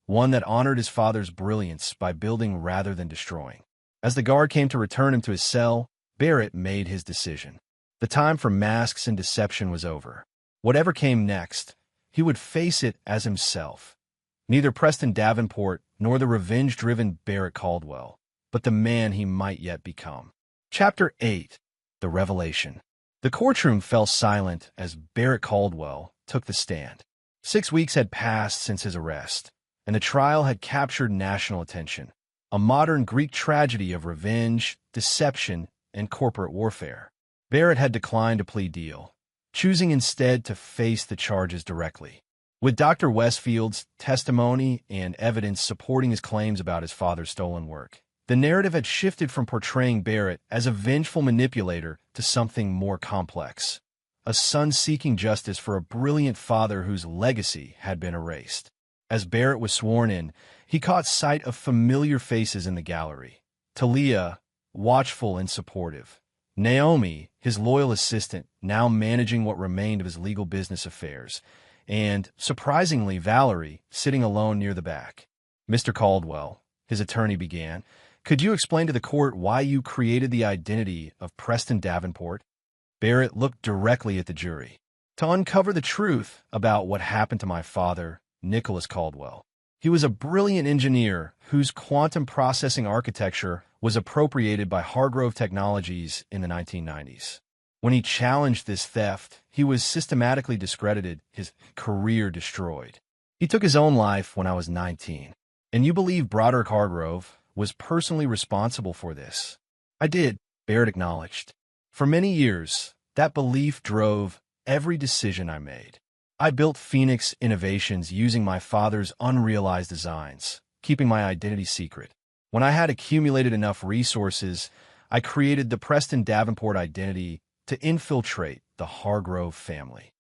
one that honored his father's brilliance by building rather than destroying. As the guard came to return him to his cell, Barrett made his decision. The time for masks and deception was over. Whatever came next, he would face it as himself. Neither Preston Davenport nor the revenge-driven Barrett Caldwell, but the man he might yet become. Chapter 8. The Revelation. The courtroom fell silent as Barrett Caldwell took the stand. 6 weeks had passed since his arrest, and the trial had captured national attention. A modern Greek tragedy of revenge, deception, and corporate warfare. Barrett had declined a plea deal, choosing instead to face the charges directly. With Dr. Westfield's testimony and evidence supporting his claims about his father's stolen work, the narrative had shifted from portraying Barrett as a vengeful manipulator to something more complex. A son seeking justice for a brilliant father whose legacy had been erased. As Barrett was sworn in, he caught sight of familiar faces in the gallery. Talia, watchful and supportive. Naomi, his loyal assistant, now managing what remained of his legal business affairs. And, surprisingly, Valerie, sitting alone near the back. Mr. Caldwell, his attorney began, could you explain to the court why you created the identity of Preston Davenport? Barrett looked directly at the jury. To uncover the truth about what happened to my father, Nicholas Caldwell. He was a brilliant engineer whose quantum processing architecture was appropriated by Hargrove Technologies in the 1990s. When he challenged this theft, he was systematically discredited, his career destroyed. He took his own life when I was 19. And you believe Broderick Hargrove was personally responsible for this? I did, Barrett acknowledged. For many years, that belief drove every decision I made. I built Phoenix Innovations using my father's unrealized designs, keeping my identity secret. When I had accumulated enough resources, I created the Preston Davenport identity to infiltrate the Hargrove family.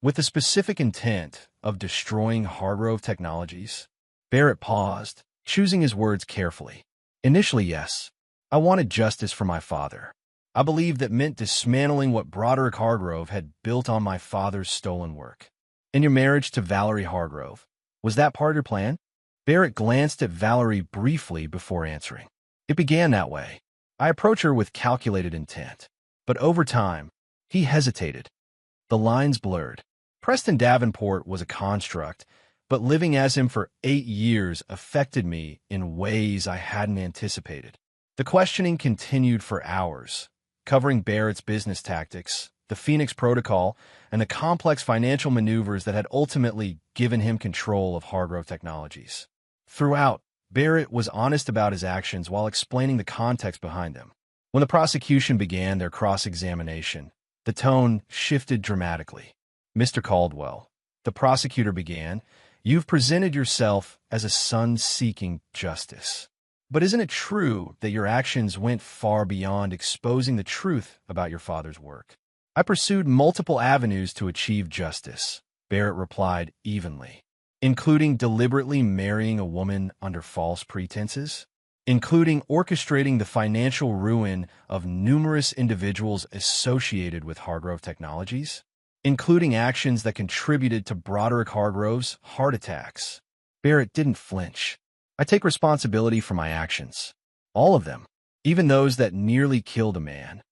With the specific intent of destroying Hargrove Technologies, Barrett paused, choosing his words carefully. Initially, yes, I wanted justice for my father. I believed that meant dismantling what Broderick Hargrove had built on my father's stolen work. In your marriage to Valerie Hargrove, was that part of your plan? Barrett glanced at Valerie briefly before answering. It began that way. I approached her with calculated intent. But over time, he hesitated. The lines blurred. Preston Davenport was a construct, but living as him for 8 years affected me in ways I hadn't anticipated. The questioning continued for hours, covering Barrett's business tactics, the Phoenix Protocol, and the complex financial maneuvers that had ultimately given him control of Hargrove Technologies. Throughout, Barrett was honest about his actions while explaining the context behind them. When the prosecution began their cross-examination, the tone shifted dramatically. Mr. Caldwell, the prosecutor began, you've presented yourself as a son seeking justice. But isn't it true that your actions went far beyond exposing the truth about your father's work? I pursued multiple avenues to achieve justice, Barrett replied evenly, including deliberately marrying a woman under false pretenses, including orchestrating the financial ruin of numerous individuals associated with Hargrove Technologies, including actions that contributed to Broderick Hargrove's heart attacks. Barrett didn't flinch. I take responsibility for my actions. All of them, even those that nearly killed a man.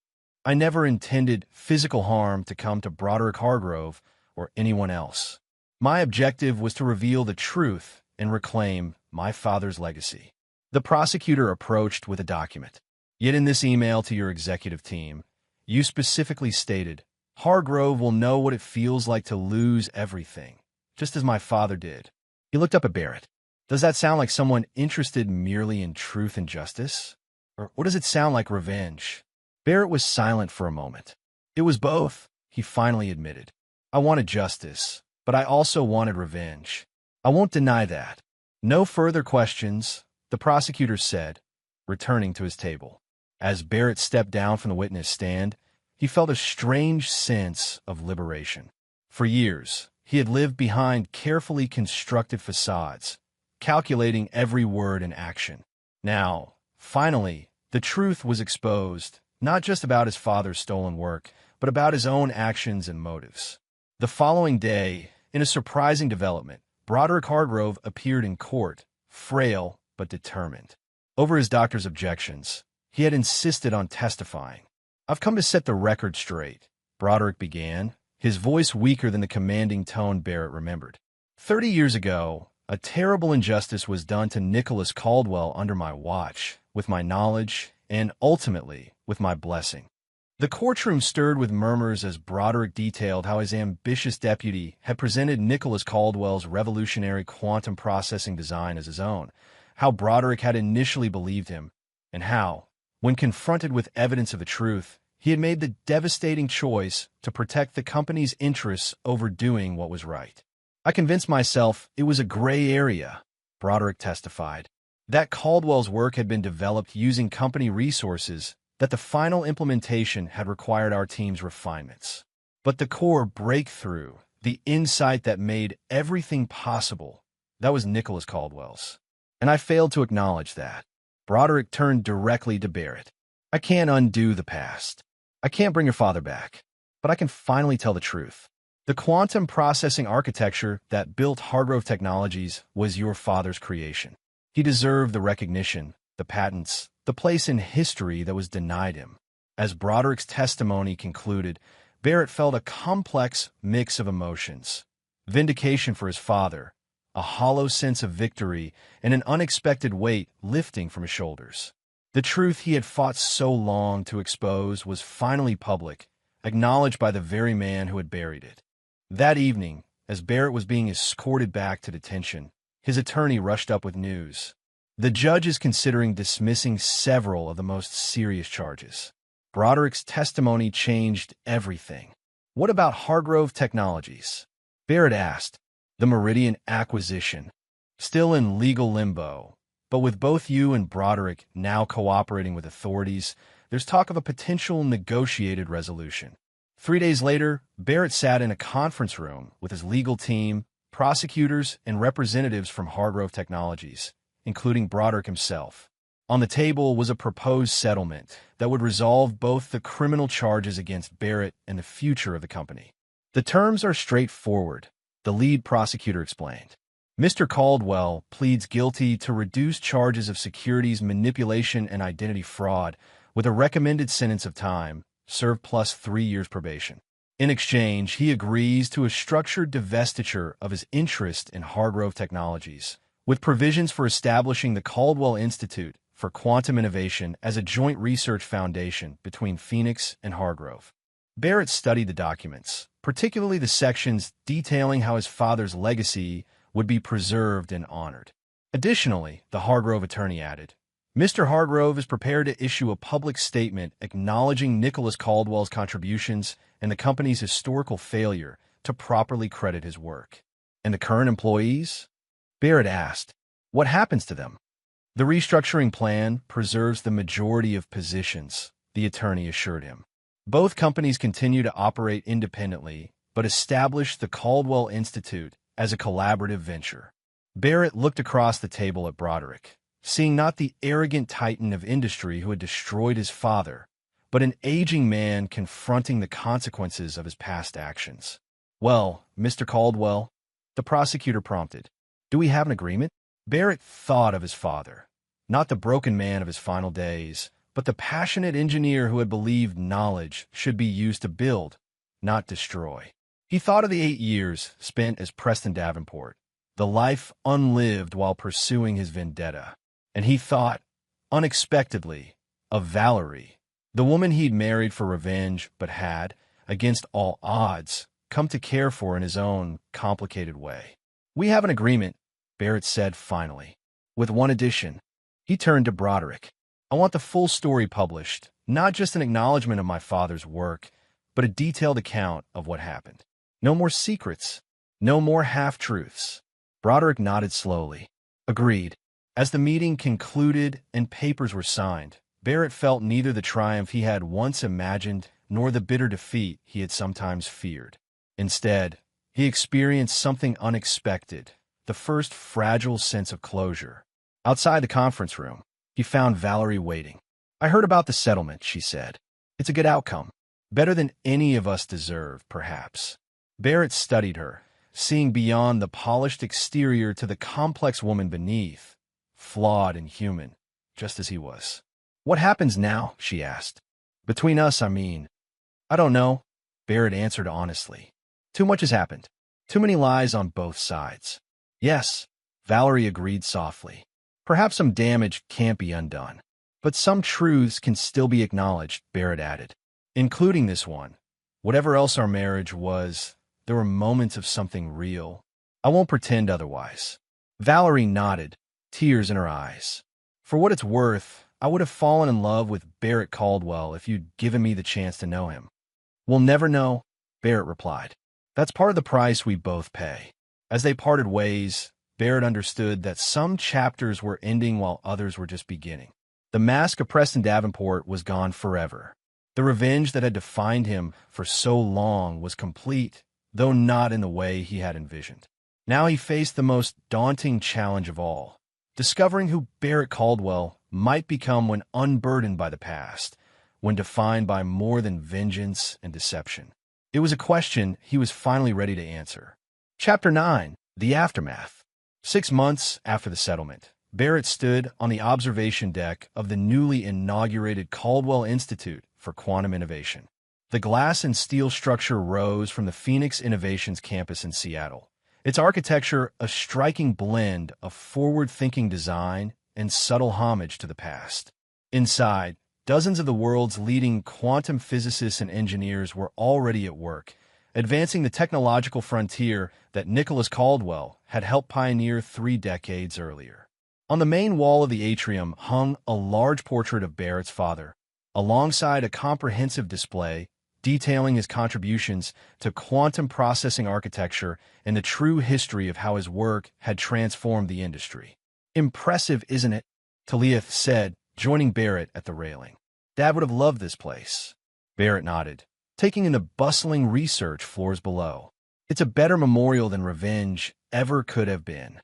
I never intended physical harm to come to Broderick Hargrove or anyone else. My objective was to reveal the truth and reclaim my father's legacy. The prosecutor approached with a document. Yet in this email to your executive team, you specifically stated, Hargrove will know what it feels like to lose everything, just as my father did. He looked up at Barrett. Does that sound like someone interested merely in truth and justice? Or does it sound like revenge? Barrett was silent for a moment. It was both, he finally admitted. I wanted justice, but I also wanted revenge. I won't deny that. No further questions, the prosecutor said, returning to his table. As Barrett stepped down from the witness stand, he felt a strange sense of liberation. For years, he had lived behind carefully constructed facades, calculating every word and action. Now, finally, the truth was exposed, not just about his father's stolen work, but about his own actions and motives. The following day, in a surprising development, Broderick Hargrove appeared in court, frail but determined. Over his doctor's objections, he had insisted on testifying. I've come to set the record straight, Broderick began, his voice weaker than the commanding tone Barrett remembered. 30 years ago, a terrible injustice was done to Nicholas Caldwell under my watch, with my knowledge, and ultimately, with my blessing. The courtroom stirred with murmurs as Broderick detailed how his ambitious deputy had presented Nicholas Caldwell's revolutionary quantum processing design as his own, how Broderick had initially believed him, and how, when confronted with evidence of the truth, he had made the devastating choice to protect the company's interests over doing what was right. I convinced myself it was a gray area, Broderick testified, that Caldwell's work had been developed using company resources, that the final implementation had required our team's refinements. But the core breakthrough, the insight that made everything possible, that was Nicholas Caldwell's. And I failed to acknowledge that. Broderick turned directly to Barrett. I can't undo the past. I can't bring your father back. But I can finally tell the truth. The quantum processing architecture that built Hargrove Technologies was your father's creation. He deserved the recognition, the patents, the place in history that was denied him. As Broderick's testimony concluded, Barrett felt a complex mix of emotions. Vindication for his father, a hollow sense of victory, and an unexpected weight lifting from his shoulders. The truth he had fought so long to expose was finally public, acknowledged by the very man who had buried it. That evening, as Barrett was being escorted back to detention, his attorney rushed up with news. The judge is considering dismissing several of the most serious charges. Broderick's testimony changed everything. What about Hargrove Technologies? Barrett asked. The Meridian acquisition. Still in legal limbo, but with both you and Broderick now cooperating with authorities, there's talk of a potential negotiated resolution. 3 days later, Barrett sat in a conference room with his legal team, prosecutors, and representatives from Hargrove Technologies, including Broderick himself. On the table was a proposed settlement that would resolve both the criminal charges against Barrett and the future of the company. The terms are straightforward, the lead prosecutor explained. Mr. Caldwell pleads guilty to reduced charges of securities manipulation and identity fraud with a recommended sentence of time, served plus 3 years probation. In exchange, he agrees to a structured divestiture of his interest in Hargrove Technologies, with provisions for establishing the Caldwell Institute for Quantum Innovation as a joint research foundation between Phoenix and Hargrove. Barrett studied the documents, particularly the sections detailing how his father's legacy would be preserved and honored. Additionally, the Hargrove attorney added, Mr. Hargrove is prepared to issue a public statement acknowledging Nicholas Caldwell's contributions and the company's historical failure to properly credit his work. And the current employees? Barrett asked, what happens to them? The restructuring plan preserves the majority of positions, the attorney assured him. Both companies continue to operate independently, but established the Caldwell Institute as a collaborative venture. Barrett looked across the table at Broderick, seeing not the arrogant titan of industry who had destroyed his father, but an aging man confronting the consequences of his past actions. "Well, Mr. Caldwell," the prosecutor prompted, "do we have an agreement?" Barrett thought of his father, not the broken man of his final days, but the passionate engineer who had believed knowledge should be used to build, not destroy. He thought of the 8 years spent as Preston Davenport, the life unlived while pursuing his vendetta. And he thought, unexpectedly, of Valerie, the woman he'd married for revenge but had, against all odds, come to care for in his own complicated way. "We have an agreement," Barrett said finally, "with one addition." He turned to Broderick. "I want the full story published, not just an acknowledgement of my father's work, but a detailed account of what happened. No more secrets, no more half-truths." Broderick nodded slowly. "Agreed." As the meeting concluded and papers were signed, Barrett felt neither the triumph he had once imagined nor the bitter defeat he had sometimes feared. Instead, he experienced something unexpected, the first fragile sense of closure. Outside the conference room, he found Valerie waiting. "I heard about the settlement," she said. "It's a good outcome. Better than any of us deserve, perhaps." Barrett studied her, seeing beyond the polished exterior to the complex woman beneath, flawed and human, just as he was. "What happens now?" she asked. "Between us, I mean." "I don't know," Barrett answered honestly. "Too much has happened. Too many lies on both sides." "Yes," Valerie agreed softly. "Perhaps some damage can't be undone. But some truths can still be acknowledged," Barrett added. "Including this one. Whatever else our marriage was, there were moments of something real. I won't pretend otherwise." Valerie nodded, tears in her eyes. "For what it's worth, I would have fallen in love with Barrett Caldwell if you'd given me the chance to know him." "We'll never know," Barrett replied. "That's part of the price we both pay." As they parted ways, Barrett understood that some chapters were ending while others were just beginning. The mask of Preston Davenport was gone forever. The revenge that had defined him for so long was complete, though not in the way he had envisioned. Now he faced the most daunting challenge of all, discovering who Barrett Caldwell might become when unburdened by the past, when defined by more than vengeance and deception. It was a question he was finally ready to answer. Chapter 9: The Aftermath. 6 months after the settlement, Barrett stood on the observation deck of the newly inaugurated Caldwell Institute for Quantum Innovation. The glass and steel structure rose from the Phoenix Innovations campus in Seattle, its architecture a striking blend of forward-thinking design and subtle homage to the past. Inside, dozens of the world's leading quantum physicists and engineers were already at work, advancing the technological frontier that Nicholas Caldwell had helped pioneer 3 decades earlier. On the main wall of the atrium hung a large portrait of Barrett's father, alongside a comprehensive display detailing his contributions to quantum processing architecture and the true history of how his work had transformed the industry. "Impressive, isn't it?" Talia said, joining Barrett at the railing. "Dad would have loved this place." Barrett nodded, taking in the bustling research floors below. "It's a better memorial than revenge ever could have been."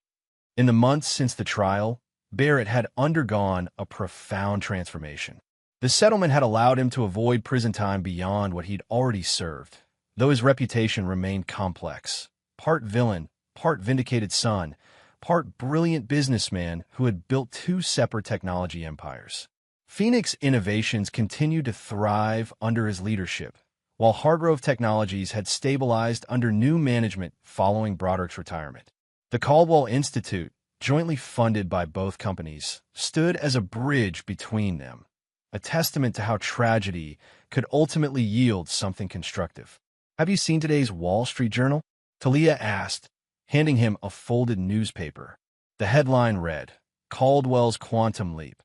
In the months since the trial, Barrett had undergone a profound transformation. The settlement had allowed him to avoid prison time beyond what he'd already served, though his reputation remained complex. Part villain, part vindicated son, part brilliant businessman who had built 2 separate technology empires. Phoenix Innovations continued to thrive under his leadership, while Hargrove Technologies had stabilized under new management following Broderick's retirement. The Caldwell Institute, jointly funded by both companies, stood as a bridge between them, a testament to how tragedy could ultimately yield something constructive. "Have you seen today's Wall Street Journal?" Talia asked, handing him a folded newspaper. The headline read, "Caldwell's Quantum Leap: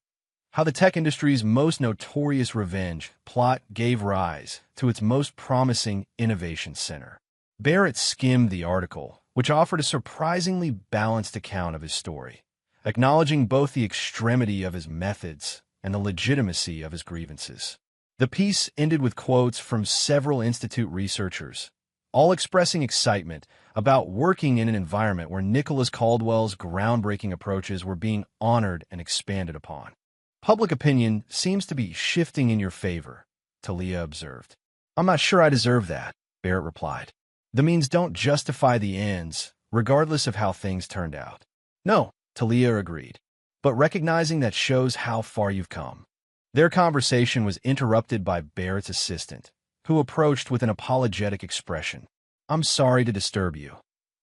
How the Tech Industry's Most Notorious Revenge Plot Gave Rise to Its Most Promising Innovation Center." Barrett skimmed the article, which offered a surprisingly balanced account of his story, acknowledging both the extremity of his methods and the legitimacy of his grievances. The piece ended with quotes from several Institute researchers, all expressing excitement about working in an environment where Nicholas Caldwell's groundbreaking approaches were being honored and expanded upon. Public opinion seems to be shifting in your favor, Talia observed. I'm not sure I deserve that, Barrett replied. The means don't justify the ends, regardless of how things turned out. No, Talia agreed, but recognizing that shows how far you've come. Their conversation was interrupted by Barrett's assistant, who approached with an apologetic expression. I'm sorry to disturb you,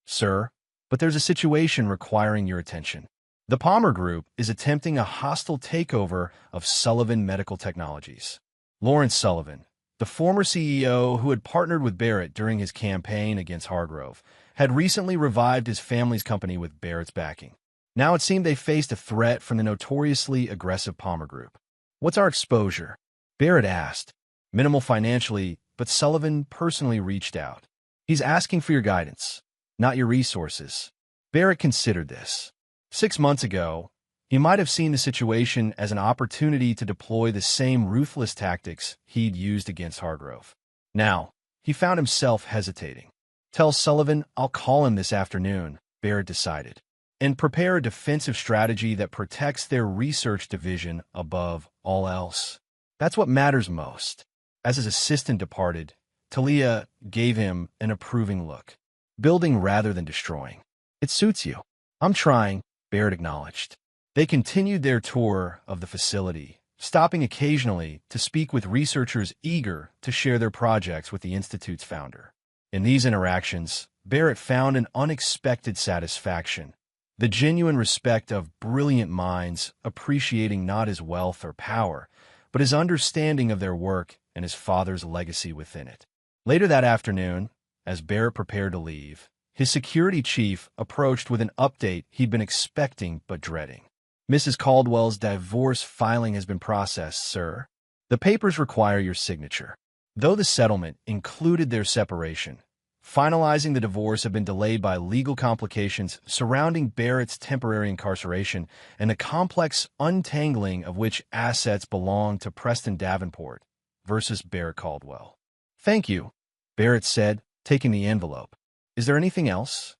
sir, but there's a situation requiring your attention. The Palmer Group is attempting a hostile takeover of Sullivan Medical Technologies. Lawrence Sullivan, the former CEO who had partnered with Barrett during his campaign against Hargrove, had recently revived his family's company with Barrett's backing. Now it seemed they faced a threat from the notoriously aggressive Palmer Group. What's our exposure? Barrett asked. Minimal financially, but Sullivan personally reached out. He's asking for your guidance, not your resources. Barrett considered this. 6 months ago, he might have seen the situation as an opportunity to deploy the same ruthless tactics he'd used against Hargrove. Now, he found himself hesitating. Tell Sullivan I'll call him this afternoon, Barrett decided, and prepare a defensive strategy that protects their research division above all else. That's what matters most. As his assistant departed, Talia gave him an approving look. Building rather than destroying. It suits you. I'm trying, Barrett acknowledged. They continued their tour of the facility, stopping occasionally to speak with researchers eager to share their projects with the Institute's founder. In these interactions, Barrett found an unexpected satisfaction, the genuine respect of brilliant minds appreciating not his wealth or power, but his understanding of their work and his father's legacy within it. Later that afternoon, as Barrett prepared to leave, his security chief approached with an update he'd been expecting but dreading. Mrs. Caldwell's divorce filing has been processed, sir. The papers require your signature. Though the settlement included their separation, finalizing the divorce had been delayed by legal complications surrounding Barrett's temporary incarceration and the complex untangling of which assets belonged to Preston Davenport versus Barrett Caldwell. Thank you, Barrett said, taking the envelope. Is there anything else?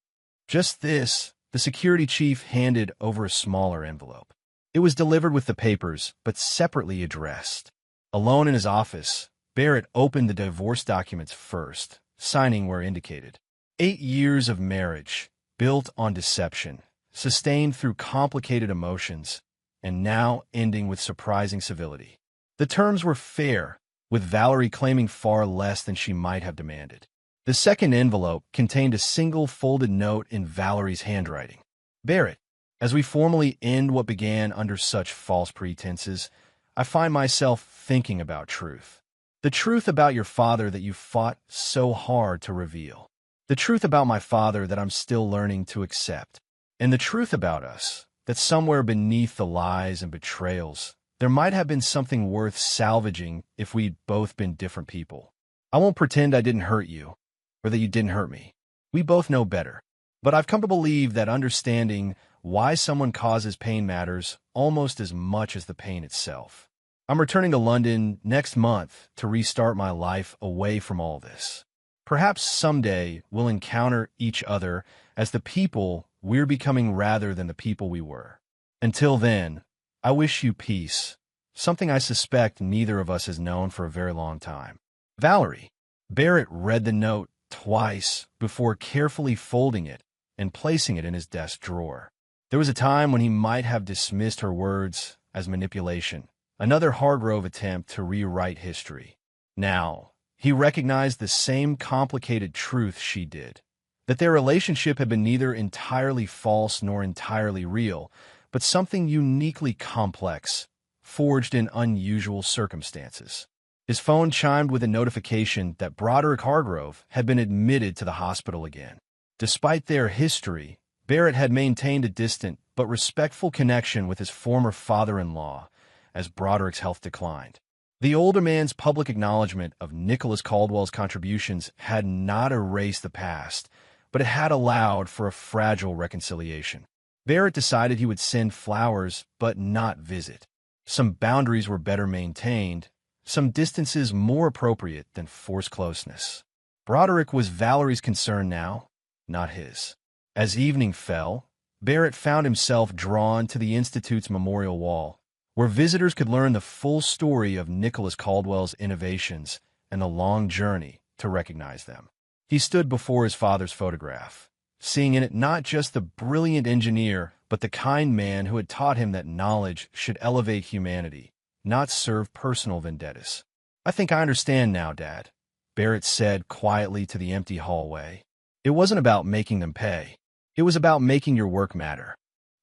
Just this. The security chief handed over a smaller envelope. It was delivered with the papers, but separately addressed. Alone in his office, Barrett opened the divorce documents first, signing where indicated. 8 years of marriage, built on deception, sustained through complicated emotions, and now ending with surprising civility. The terms were fair, with Valerie claiming far less than she might have demanded. The second envelope contained a single folded note in Valerie's handwriting. Barrett, as we formally end what began under such false pretenses, I find myself thinking about truth. The truth about your father that you fought so hard to reveal. The truth about my father that I'm still learning to accept. And the truth about us, that somewhere beneath the lies and betrayals, there might have been something worth salvaging if we'd both been different people. I won't pretend I didn't hurt you, or that you didn't hurt me. We both know better. But I've come to believe that understanding why someone causes pain matters almost as much as the pain itself. I'm returning to London next month to restart my life away from all this. Perhaps someday we'll encounter each other as the people we're becoming rather than the people we were. Until then, I wish you peace, something I suspect neither of us has known for a very long time. Valerie. Barrett read the note twice before carefully folding it and placing it in his desk drawer. There was a time when he might have dismissed her words as manipulation, another Hargrove attempt to rewrite history. Now, he recognized the same complicated truth she did, that their relationship had been neither entirely false nor entirely real, but something uniquely complex, forged in unusual circumstances. His phone chimed with a notification that Broderick Hargrove had been admitted to the hospital again. Despite their history, Barrett had maintained a distant but respectful connection with his former father-in-law as Broderick's health declined. The older man's public acknowledgement of Nicholas Caldwell's contributions had not erased the past, but it had allowed for a fragile reconciliation. Barrett decided he would send flowers but not visit. Some boundaries were better maintained, some distances more appropriate than forced closeness. Broderick was Valerie's concern now, not his. As evening fell, Barrett found himself drawn to the Institute's memorial wall, where visitors could learn the full story of Nicholas Caldwell's innovations and the long journey to recognize them. He stood before his father's photograph, seeing in it not just the brilliant engineer, but the kind man who had taught him that knowledge should elevate humanity, not serve personal vendettas. "I think I understand now, Dad," Barrett said quietly to the empty hallway. "It wasn't about making them pay. It was about making your work matter."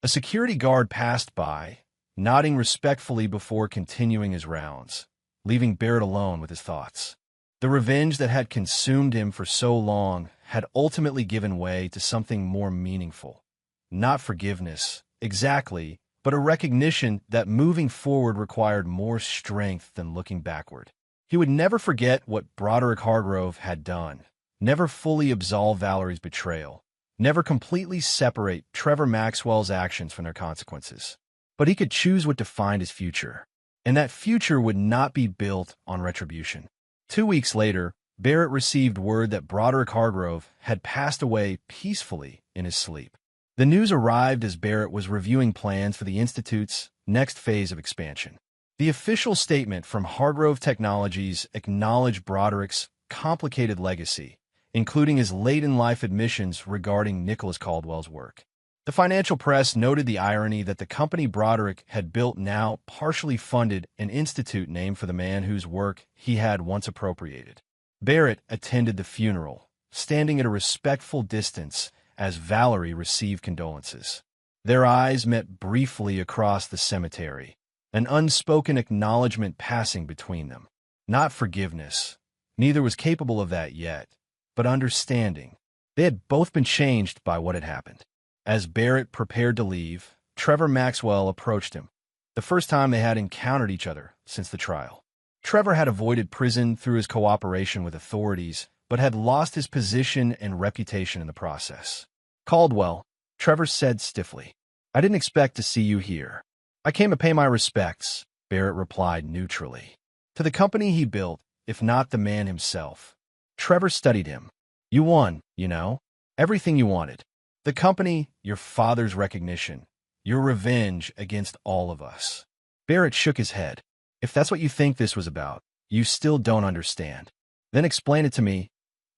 A security guard passed by, nodding respectfully before continuing his rounds, leaving Barrett alone with his thoughts. The revenge that had consumed him for so long had ultimately given way to something more meaningful. Not forgiveness, exactly, but a recognition that moving forward required more strength than looking backward. He would never forget what Broderick Hargrove had done, never fully absolve Valerie's betrayal, never completely separate Trevor Maxwell's actions from their consequences. But he could choose what defined his future, and that future would not be built on retribution. 2 weeks later, Barrett received word that Broderick Hargrove had passed away peacefully in his sleep. The news arrived as Barrett was reviewing plans for the Institute's next phase of expansion. The official statement from Hargrove Technologies acknowledged Broderick's complicated legacy, including his late-in-life admissions regarding Nicholas Caldwell's work. The financial press noted the irony that the company Broderick had built now partially funded an institute named for the man whose work he had once appropriated. Barrett attended the funeral, standing at a respectful distance as Valerie received condolences. Their eyes met briefly across the cemetery, an unspoken acknowledgement passing between them. Not forgiveness. Neither was capable of that yet, but understanding. They had both been changed by what had happened. As Barrett prepared to leave, Trevor Maxwell approached him, the first time they had encountered each other since the trial. Trevor had avoided prison through his cooperation with authorities, but had lost his position and reputation in the process. "Caldwell," Trevor said stiffly, "I didn't expect to see you here." "I came to pay my respects," Barrett replied neutrally. "To the company he built, if not the man himself." Trevor studied him. "You won, you know. Everything you wanted. The company, your father's recognition, your revenge against all of us." Barrett shook his head. "If that's what you think this was about, you still don't understand. Then explain it to me,"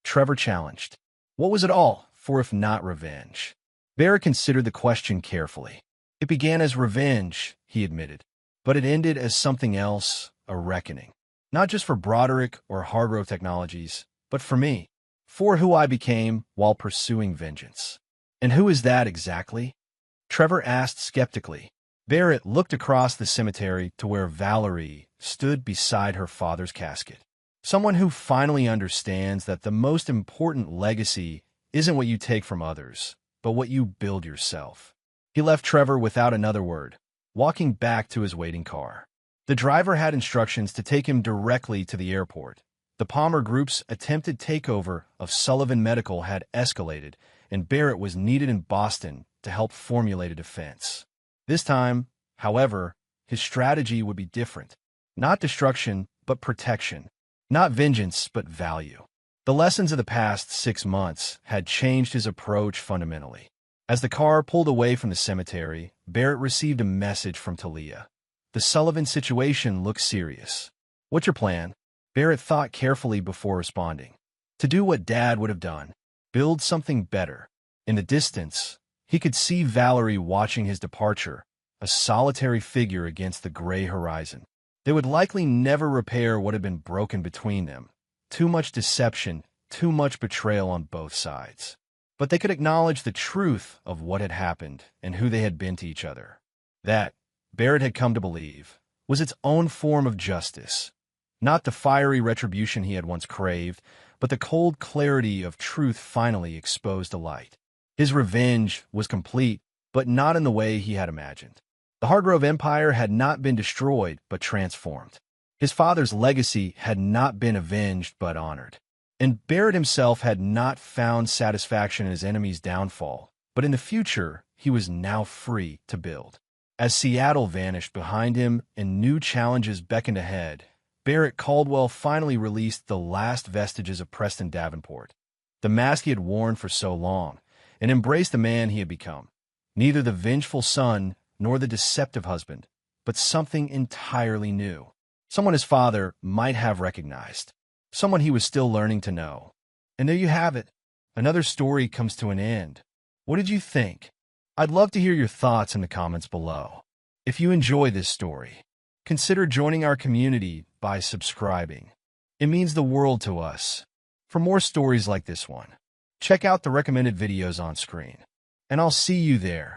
Trevor challenged. "What was it all for if not revenge?" Barrett considered the question carefully. "It began as revenge," he admitted, "but it ended as something else, a reckoning. Not just for Broderick or Hargrove Technologies, but for me, for who I became while pursuing vengeance." "And who is that exactly?" Trevor asked skeptically. Barrett looked across the cemetery to where Valerie stood beside her father's casket. "Someone who finally understands that the most important legacy isn't what you take from others, but what you build yourself." He left Trevor without another word, walking back to his waiting car. The driver had instructions to take him directly to the airport. The Palmer Group's attempted takeover of Sullivan Medical had escalated, and Barrett was needed in Boston to help formulate a defense. This time, however, his strategy would be different. Not destruction, but protection. Not vengeance, but value. The lessons of the past 6 months had changed his approach fundamentally. As the car pulled away from the cemetery, Barrett received a message from Talia. The Sullivan situation looked serious. "What's your plan?" Barrett thought carefully before responding. "To do what Dad would have done. Build something better." In the distance, he could see Valerie watching his departure, a solitary figure against the gray horizon. They would likely never repair what had been broken between them. Too much deception, too much betrayal on both sides. But they could acknowledge the truth of what had happened and who they had been to each other. That, Barrett had come to believe, was its own form of justice. Not the fiery retribution he had once craved, but the cold clarity of truth finally exposed to light. His revenge was complete, but not in the way he had imagined. The Hargrove Empire had not been destroyed, but transformed. His father's legacy had not been avenged, but honored. And Barrett himself had not found satisfaction in his enemy's downfall, but in the future, he was now free to build. As Seattle vanished behind him and new challenges beckoned ahead, Barrett Caldwell finally released the last vestiges of Preston Davenport, the mask he had worn for so long, and embraced the man he had become. Neither the vengeful son nor the deceptive husband, but something entirely new. Someone his father might have recognized. Someone he was still learning to know. And there you have it. Another story comes to an end. What did you think? I'd love to hear your thoughts in the comments below. If you enjoy this story, consider joining our community by subscribing. It means the world to us. For more stories like this one, check out the recommended videos on screen. And I'll see you there.